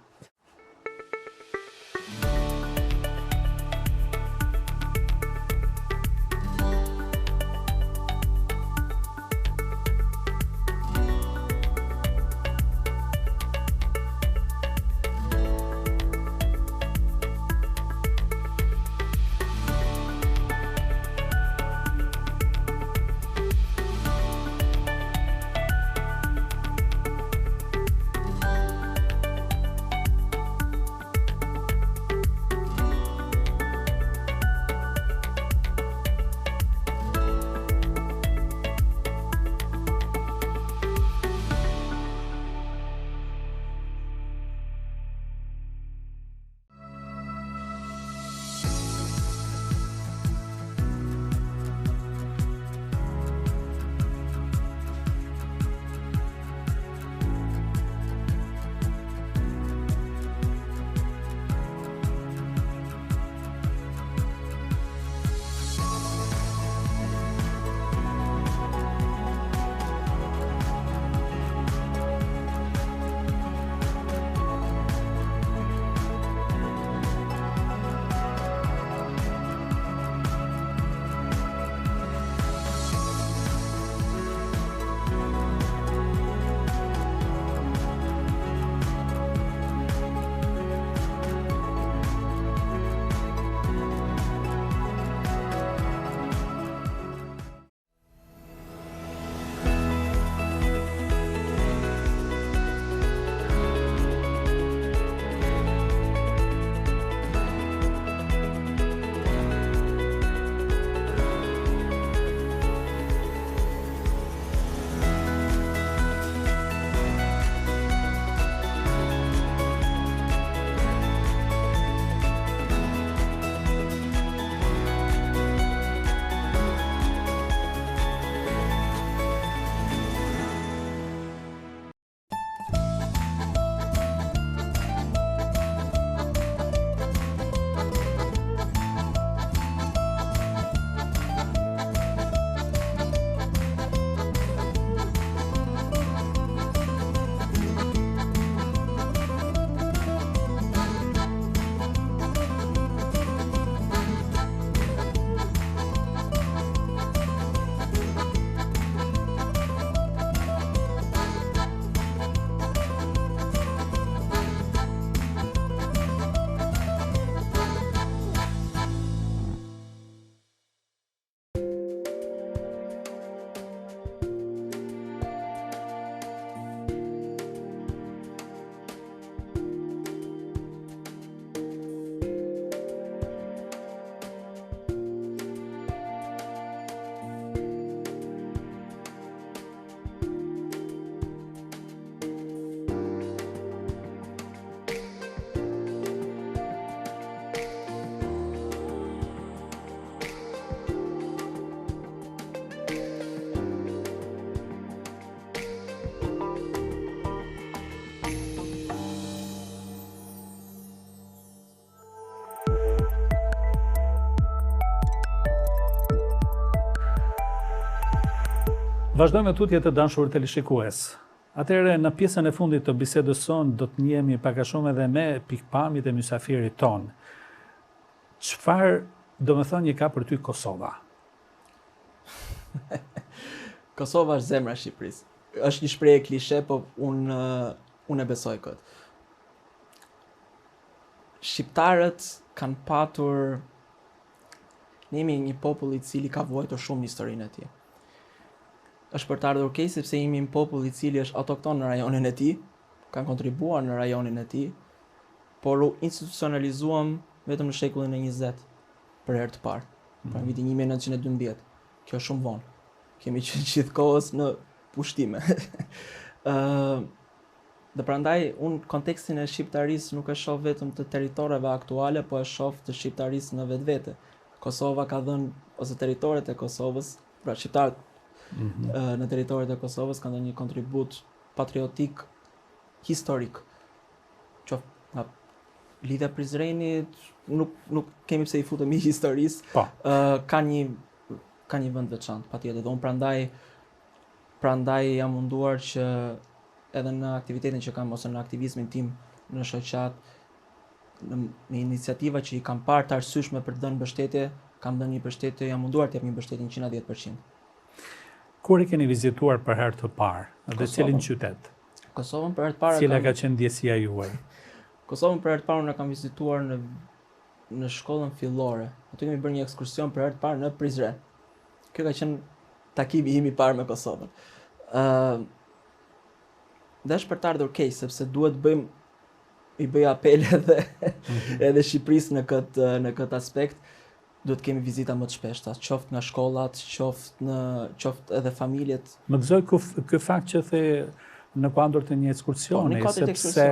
Vazhdojmë me tutje të dashur teleshikues. Atëherë, në pjesën e fundit të bisedës sonë do të njihemi pak a shumë edhe me pikpamjet e mysafirit ton. Çfarë domethënie ka për ty Kosova? Kosova është zemra e Shqipërisë. Është një shprehje klishe, po unë e besoj këtë. Shqiptarët kanë patur, ne jemi një popull i cili ka vuajtur shumë në historinë e tij. Është për të ardhur keq sepse jemi një popull i cili është autokton në rajonin e tij, kanë kontribuar në rajonin e tij, por u institucionalizuam vetëm në shekullin e 20 për herë të parë, pra në vitin 1912. Kjo është shumë vonë. Kemi qenë gjithkohës në pushtime. Dhe prandaj unë kontekstin e shqiptarisë nuk e shoh vetëm të territoreve aktuale, po e shoh të shqiptarisë në vetvete. Kosova ka dhënë, ose territoret e Kosovës, pra shqiptarët në territoret e Kosovës kanë dhënë një kontribut patriotik historik. Qoftë nga lidhja e Prizrenit, nuk kemi pse i futemi historisë. Po. Ka një vend veçantë, patjetër. Dhe unë prandaj jam munduar që edhe në aktivitetin që kam ose në aktivizmin tim në shoqat, në iniciativa që i kam parë të arsyeshme për të dhënë mbështetje, kam dhënë një mbështetje, jam munduar të jap një mbështetje 110%. Kur e keni vizituar për herë të parë dhe cilin qytet? Kosovën për herë të parë. Cila ka qenë ndjesia juaj? Kosovën për herë të parë unë kam vizituar në shkollën fillore. Aty kemi bërë një ekskursion për herë të parë në Prizren. Kjo ka qenë takimi im i parë me Kosovën. Dhe është për të ardhur keq sepse duhet i bëj apel edhe Shqipërisë në këtë aspekt. Duhet kemi vizita më të shpeshta, qoftë nga shkollat, qoftë edhe familjet. Më gëzoj ky fakt që the në kuadër të një ekskursioni, sepse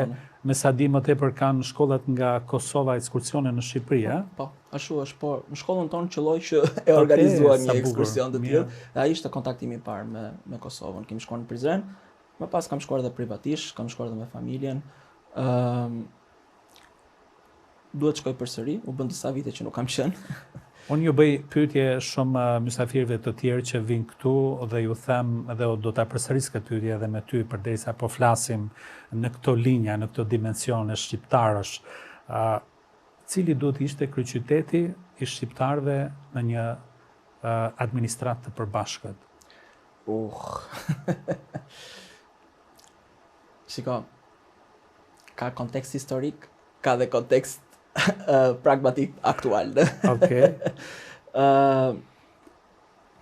me sa di më tepër kanë shkollat nga Kosova ekskursione në Shqipëri, Po, ashtu është, por në shkollën tonë qelloj që e organizuar një ekskursion të tillë. Ai ishte kontaktimi i parë me Kosovën. Kemi shkuar në Prizren, më pas kam shkuar edhe privatisht, kam shkuar edhe me familjen. Duhet shkoj përsëri, u bën disa vite që nuk kam qenë. Unë ju bëj pyetje shumë mysafirëve të tjerë që vinë këtu dhe ju them dhe do ta përsëris këtë pyetje edhe me ty përderisa po flasim në këto linja, në këto dimensione shqiptarësh. Cili duhet ishte kryeqyteti i shqiptarëve në një administratë të përbashkët? Shiko, ka kontekst historik, ka dhe kontekst pragmatik aktual. Okej.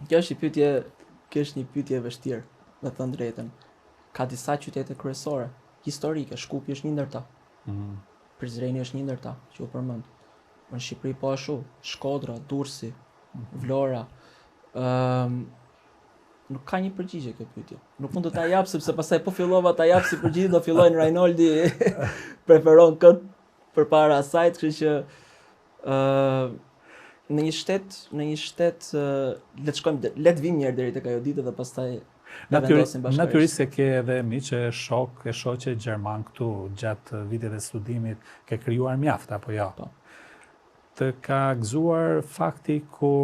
Kjo është një pyetje e vështirë, me thënë drejtën. Ka disa qytete kryesore, historike, Shkupi është një ndër ta. Prizreni është një ndër ta, që u përmend. Në Shqipëri po ashtu, Shkodra, Durrësi, Vlora. Nuk ka një përgjigje kjo pyetje. Nuk mund të ta jap sepse pastaj po fillova ta jap si përgjigje do fillojnë Rajnoldi preferon këtë përpara asaj, kështu që në një shtet le të vim një herë deri tek ajo ditë dhe pastaj natyrisht se ke edhe miqë e shoqe gjerman këtu gjatë viteve studimit, ke krijuar mjaft apo jo? Po. Të ka gëzuar fakti ku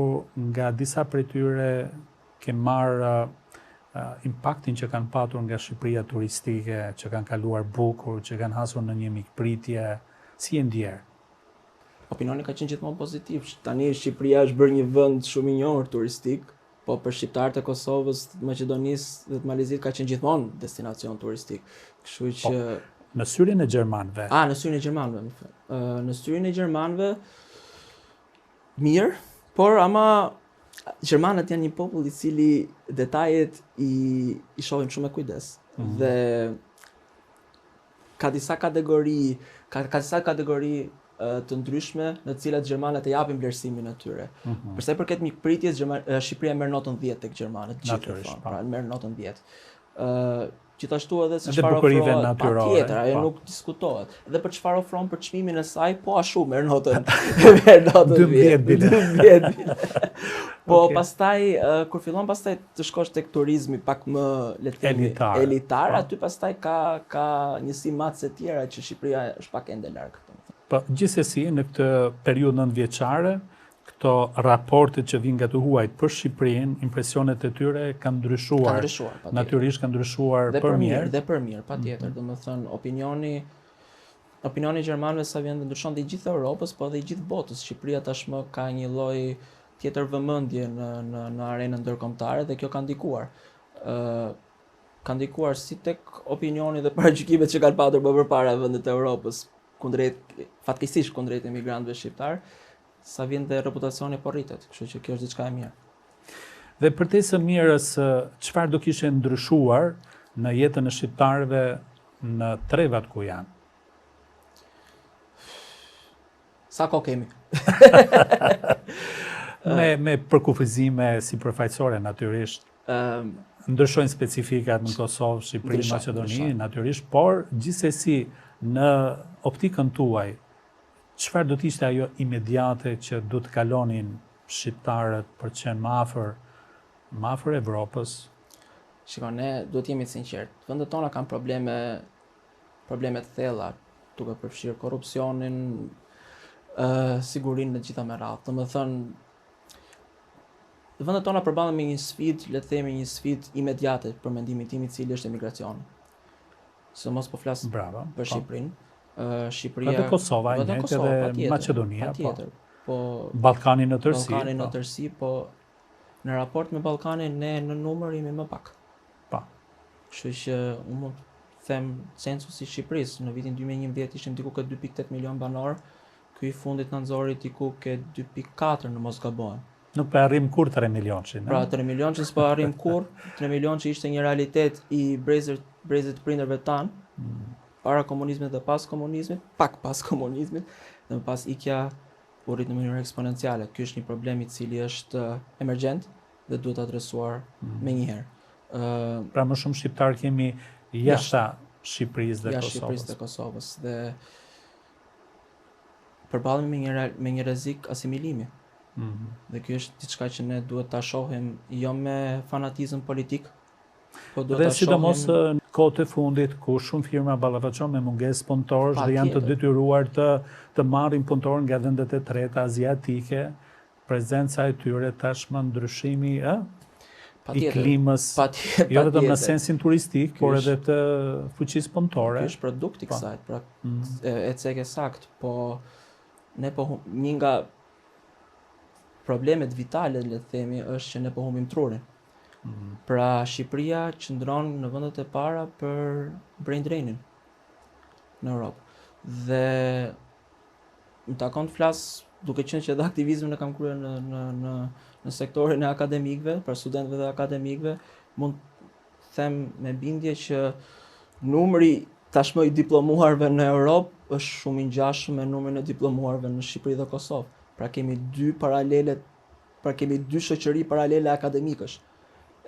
nga disa prej tyre ke marrë impaktin që kanë patur nga Shqipëria turistike, që kanë kaluar bukur, që kanë hasur në një mikpritje, si e ndjerë? Opinioni ka qenë gjithmonë pozitiv. Tani Shqipëria është bërë një vend shumë i njohur turistik, po për shqiptarët e Kosovës, Maqedonisë dhe të Malizit ka qenë gjithmonë destinacion turistik. Kështu që në syrin e gjermanëve. Në syrin e gjermanëve. Në syrin e gjermanëve mirë, por ama gjermanët janë një popull i cili detajet i shohin shumë me kujdes. Dhe ka disa kategori të ndryshme në të cilat gjermanët e japin vlerësimin e tyre. Për sa i përket mikpritjes, Shqipëria merr notën 10 tek gjermanët, gjithë pra merr notën 10. Gjithashtu edhe se çfarë ofron, patjetër, ajo nuk diskutohet. Dhe për çfarë ofron për çmimin e saj, po ashtu merr notën 12 bile. Po pastaj kur fillon pastaj të shkosh tek turizmi pak më le të themi elitar, aty pastaj ka njësi matëse tjera që Shqipëria është pak ende larg. Po gjithsesi në këtë periudhë 9 vjeçare, këto raportet që vinë nga të huajt për Shqipërinë, impresionet e tyre kanë ndryshuar. Natyrisht kanë ndryshuar për mirë. Dhe për mirë, patjetër. Domethënë opinioni i gjermanëve sa vjen dhe ndryshon dhe i gjithë Europës, po dhe i gjithë botës. Shqipëria tashmë ka një lloj tjetër vëmendje në arenën ndërkombëtare dhe kjo ka ndikuar. Ka ndikuar si tek opinioni dhe paragjykimet që kanë patur më përpara vendet e Europës fatkeqësisht kundrejt emigrantëve shqiptar, sa vjen dhe reputacioni po rritet, kështu që kjo është diçka e mirë. Dhe për te së mirës, çfarë do kishe ndryshuar në jetën e shqiptarëve në trevat ku janë? Sa kohë kemi? Me përkufizime si përfaqësore natyrisht. Ndryshojnë specifikat në Kosovë, Shqipëri, Maqedoni, natyrisht, por gjithsesi në optikën tuaj, çfarë do të ishte ajo imediate që do të kalonin shqiptarët për të qenë më afër Evropës? Shiko, ne duhet jemi të sinqertë. Vendet tona kanë probleme të thella, duke përfshirë korrupsionin, sigurinë në gjitha me radhë. Domethënë, vendet tona përballen me një sfidë, le të themi një sfidë imediate për mendimin tim, i cili është emigracioni. Se mos po flas për Shqipërinë. Shqipëria edhe Kosova, edhe Maqedonia, po Ballkani në tërësi. Ballkani në tërësi, po në raport me Ballkanin ne në numër jemi më pak. Kështu që unë mund të them censusi i Shqipërisë në vitin 2011 ishim diku ke 2.8 milion banor, ky i fundit na nxori diku ke 2.4 në mos gabohem. Nuk po arrim kur 3 milionçin. Pra 3 milionçin s'po arrim kur, 3 milionçi ishte një realitet i brezit prindërve tan, para komunizmit dhe pas komunizmit, pak pas komunizmit, dhe më pas ikja u rrit në mënyrë eksponenciale. Ky është një problem i cili është emergjent dhe duhet adresuar menjëherë. Pra më shumë shqiptar kemi jashta Shqipërisë dhe Kosovës. Jashtë Shqipërisë dhe Kosovës dhe përballemi me një rrezik asimilimi. Dhe kjo është diçka që ne duhet ta shohim jo me fanatizëm politik, po duhet ta shohim. Dhe sidomos në kohët e fundit ku shumë firma ballafaqohen me mungesë punëtorësh dhe janë të detyruar të marrin punëtorë nga vendet e treta aziatike, prezenca e tyre tashmë ndryshimi i klimës, jo vetëm në sensin turistik, por edhe të fuqisë punëtore. Ky është produkt i kësaj, pra e cek e sakt, po ne po një nga problemet vitale, le të themi, është që ne po humbim trurin. Pra Shqipëria qëndron në vendet e para për brain drainin në Europë. Dhe më takon të flas, duke qenë që edhe aktivizmin e kam kryer në sektorin e akademikëve, për studentëve dhe akademikëve, mund të them me bindje që numri tashmë i diplomuarve në Europë është shumë i ngjashëm me numrin e diplomuarve në Shqipëri dhe Kosovë. Pra kemi dy shoqëri paralele akademikësh.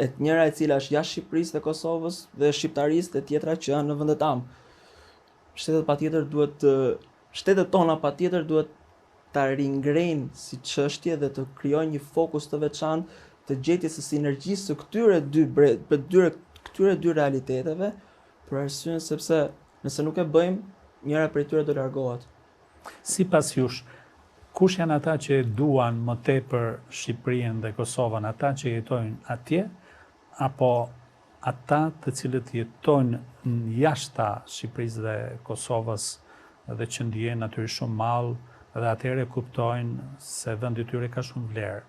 E njëra e cila është jashtë Shqipërisë dhe Kosovës dhe shqiptarisë, e tjetra që janë në vendet am. Shtetet tona patjetër duhet ta ringrejnë si çështje dhe të krijojnë një fokus të veçantë të gjetjes së sinergjisë së këtyre dy realiteteve, për arsyen sepse nëse nuk e bëjmë, njëra prej tyre do largohet. Sipas jush, kush janë ata që duan më tepër Shqipërinë dhe Kosovën, ata që jetojnë atje, apo ata të cilët jetojnë jashta Shqipërisë dhe Kosovës dhe që ndjejnë natyrisht shumë mall dhe atëherë kuptojnë se vendi i tyre ka shumë vlerë?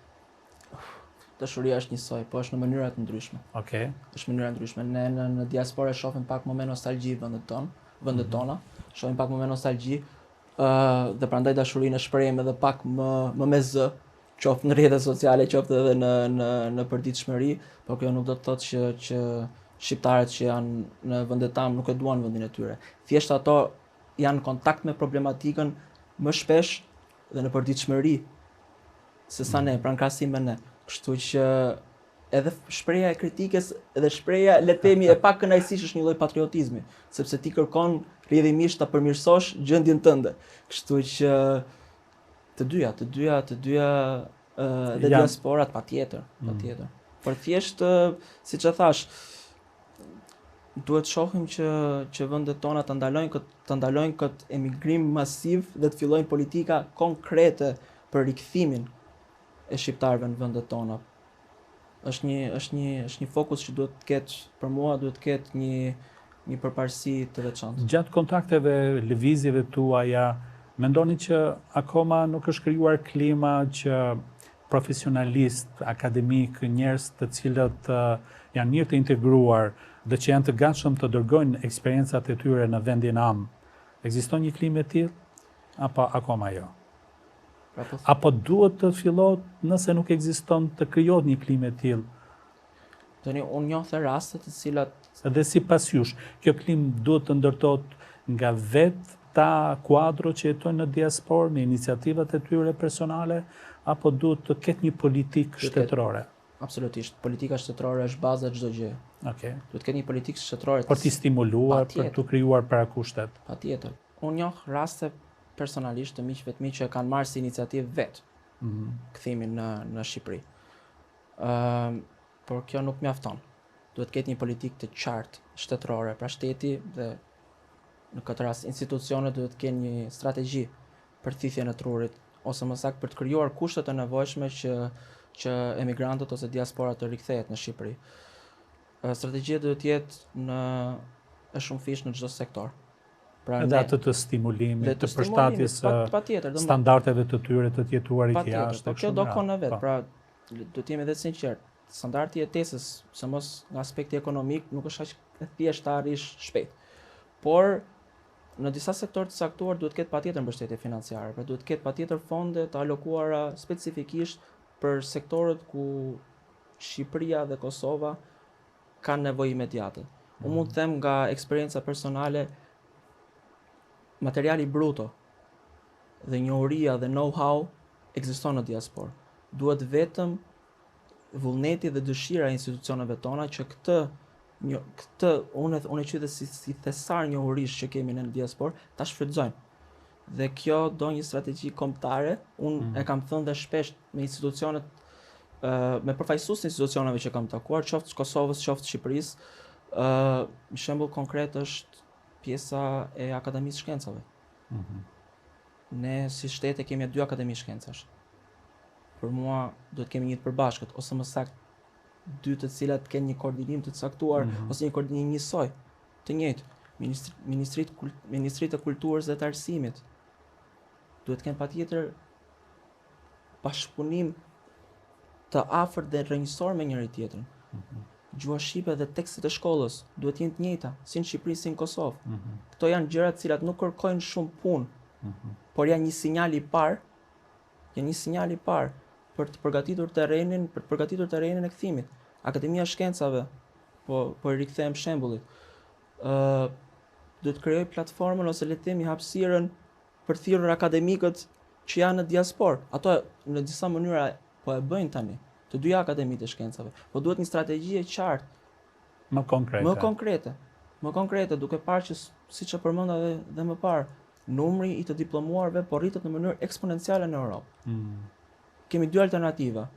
Dashuria është njësoj, po është në mënyra të ndryshme. Okej. Është mënyra ndryshme. Ne në diasporë shohim pak më me nostalgji vendet tona, shohim pak më me nostalgji, dhe prandaj dashurinë e shprehim edhe pak më me zë, qoftë në rrjetet sociale, qoftë edhe në përditshmëri, por kjo nuk do të thotë që shqiptarët që janë në vendet tam nuk e duan vendin e tyre. Thjesht ato janë në kontakt me problematikën më shpesh dhe në përditshmëri se sa ne, pra në krahasim me ne. Kështu që edhe shpreha e kritikës dhe shpreha, le të themi, e pak kënaqësisht është një lloj patriotizmi, sepse ti kërkon rrjedhimisht ta përmirësosh gjendjen tënde. Kështu që të dyja dhe diasporat patjetër. Por thjesht, siç e thash, duhet shohim që vendet tona të ndalojnë këtë emigrim masiv dhe të fillojnë politika konkrete për rikthimin e shqiptarëve në vendet tona. Është një fokus që duhet të ketë, për mua duhet të ketë një përparësi të veçantë. Gjatë kontakteve, lëvizjeve tuaja, mendoni që akoma nuk është krijuar klima që profesionalist, akademik, njerëz të cilët janë mirë të integruar dhe që janë të gatshëm të dërgojnë eksperiencat e tyre në vendin am. Ekziston një klimë e tillë apo akoma jo? Apo duhet të fillohet, nëse nuk ekziston, të krijohet një klimë e tillë? Tani unë njoh të raste të cilat Edhe sipas jush, kjo klimë duhet të ndërtohet nga vetë ta kuadro që jetojnë në diasporë me iniciativat e tyre personale, apo duhet të ketë një politikë shtetërore? Absolutisht, politika shtetërore është baza e çdo gjë. Okay. Duhet të ketë një politikë shtetërore Për t'i stimuluar, për t'u krijuar parakushtet. Patjetër. Unë njoh raste personalisht të miqve të mi që kanë marrë si iniciativë vetë kthimin në Shqipëri. Por kjo nuk mjafton. Duhet të ketë një politikë të qartë shtetërore, pra shteti dhe në këtë rast institucionet duhet të kenë një strategji për thithjen e trurit, ose më saktë për të krijuar kushtet e nevojshme që emigrantët ose diaspora të rikthehet në Shqipëri. Strategjia duhet të jetë e shumëfish në çdo sektor. Pra edhe atë të stimulimit, të përshtatjes standardeve të tyre të jetuarit jashtë. Kjo do kohë në vetë, pra do të jemi edhe sinqert. Standardi i jetesës, se mos nga aspekti ekonomik, nuk është aq e thjeshtë ta arrish shpejt. Por në disa sektorë të caktuar duhet të ketë patjetër mbështetje financiare, pra duhet të ketë patjetër fonde të alokuara specifikisht për sektorët ku Shqipëria dhe Kosova kanë nevojë imediate. Unë mund të them nga eksperienca personale, materiali bruto dhe njohuria dhe know-how ekziston në diasporë. Duhet vetëm vullneti dhe dëshira e institucioneve tona që këtë unë e quaj si thesar njohurish që kemi në diasporë ta shfrytëzojnë. Dhe kjo do një strategji kombëtare. Unë e kam thënë dhe shpesh me institucionet, me përfaqësues të institucioneve që kam takuar, qoftë Kosovës, qoftë Shqipërisë. Një shembull konkret është pjesa e Akademisë Shkencave. Ne si shtete kemi 2 akademi shkencash. Për mua duhet kemi një të përbashkët, ose më saktë 2 të cilat kanë një koordinim të caktuar, ose një koordinim njësoj, të njëjtë. Ministritë e Kulturës dhe të Arsimit duhet të kenë patjetër bashkëpunim të afërt dhe rrënjësor me njëri tjetrin. Gjuha shqipe dhe tekstet e shkollës duhet jenë të njëjta, si në Shqipëri si në Kosovë. Këto janë gjëra të cilat nuk kërkojnë shumë punë, por janë një sinjal i parë për të përgatitur terrenin e kthimit. Akademia e Shkencave, po i rikthem shembullit, duhet të krijoj platformën ose le të themi hapësirën për thirrur akademikët që janë në diasporë. Ato në disa mënyra po e bëjnë tani, të 2 akademitë e shkencave, po duhet një strategji e qartë, më konkrete, duke parë që siç e përmenda dhe më parë, numri i të diplomuarve po rritet në mënyrë eksponenciale në Europë. Kemi 2 alternativa.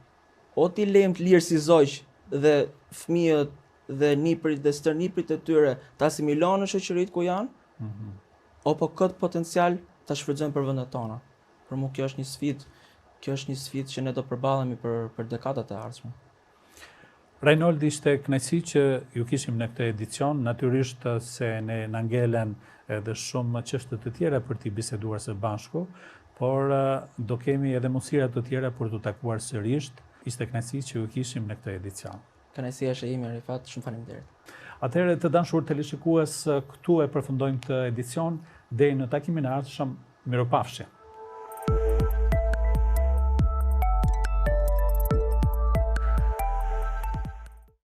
O ti lejmë të lirë si zogj dhe fëmijët dhe niprit dhe stërniprit e tyre të asimilojnë në shoqëritë ku janë, apo këtë potencial ta shfrytëzojmë për vendet tona. Për mua kjo është një sfidë që ne do përballemi për dekadat e ardhshme. Reinhold, ishte kënaqësi që ju kishim në këtë edicion, natyrisht se ne na ngelen edhe shumë çështje të tjera për t'i biseduar së bashku, por do kemi edhe mundësira të tjera për t'u takuar sërish. Ishte kënaqësi që ju kishim në këtë edicion. Kënaqësia është ime, Rifat, shumë faleminderit. Atëherë të dashur teleshikues, këtu e përfundojmë këtë edicion, deri në takimin e ardhshëm, mirupafshim.